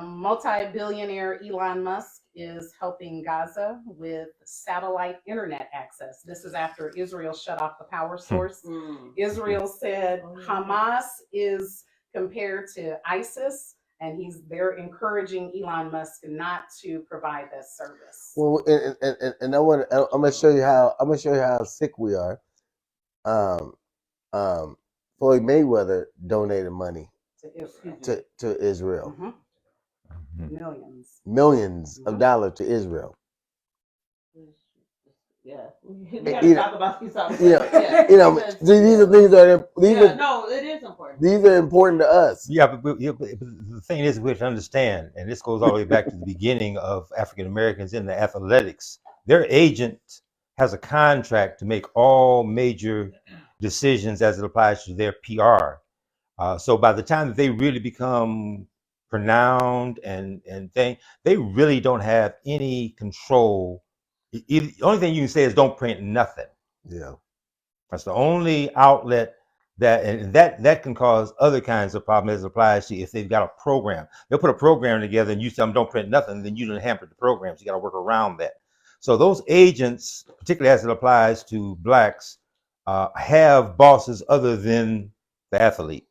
[SPEAKER 5] Multi-billionaire Elon Musk is helping Gaza with satellite internet access. This is after Israel shut off the power source. Israel said Hamas is compared to ISIS, and they're encouraging Elon Musk not to provide that service.
[SPEAKER 2] Well, and I'm gonna show you how sick we are. Floyd Mayweather donated money to Israel. Millions of dollars to Israel.
[SPEAKER 3] Yeah, we gotta talk about these topics.
[SPEAKER 2] These are things that
[SPEAKER 3] no, it is important.
[SPEAKER 2] These are important to us.
[SPEAKER 6] Yeah, but the thing is, we have to understand, and this goes all the way back to the beginning of African Americans in the athletics. Their agent has a contract to make all major decisions as it applies to their PR. So by the time that they really become pronounced and thing. They really don't have any control. The only thing you can say is don't print nothing.
[SPEAKER 2] Yeah.
[SPEAKER 6] That's the only outlet that can cause other kinds of problems as it applies to if they've got a program. They'll put a program together and you tell them don't print nothing, then you don't hamper the programs. You got to work around that. So those agents, particularly as it applies to blacks, have bosses other than the athlete.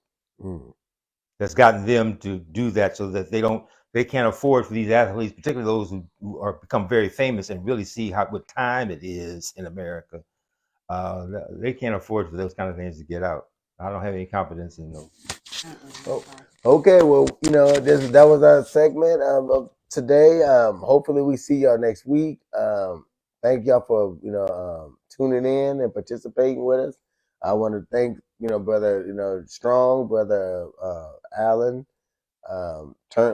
[SPEAKER 6] That's gotten them to do that so that they can't afford for these athletes, particularly those who are become very famous and really see what time it is in America. They can't afford for those kind of things to get out. I don't have any confidence in those.
[SPEAKER 2] Oh, okay, well, that was our segment of today. Hopefully we see y'all next week. Thank y'all for tuning in and participating with us. I want to thank brother Strong, brother Allen,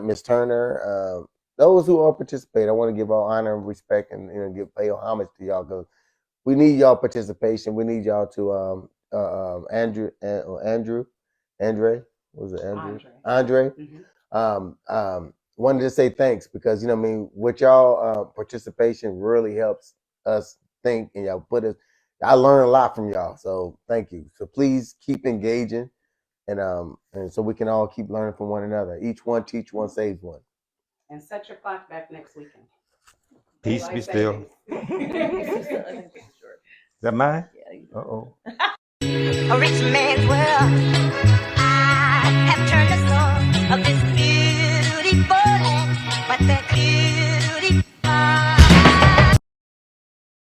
[SPEAKER 2] Miss Turner, those who are participating. I want to give all honor and respect and pay homage to y'all because we need y'all participation. We need y'all to Andre, was it Andre? Wanted to say thanks because with y'all participation really helps us think and y'all I learned a lot from y'all, so thank you. So please keep engaging and so we can all keep learning from one another. Each one teach one, saves one.
[SPEAKER 5] And set your clock back next weekend.
[SPEAKER 6] Peace be still. Is that mine?
[SPEAKER 3] Yeah.
[SPEAKER 6] Uh-oh.
[SPEAKER 1] A rich man's world.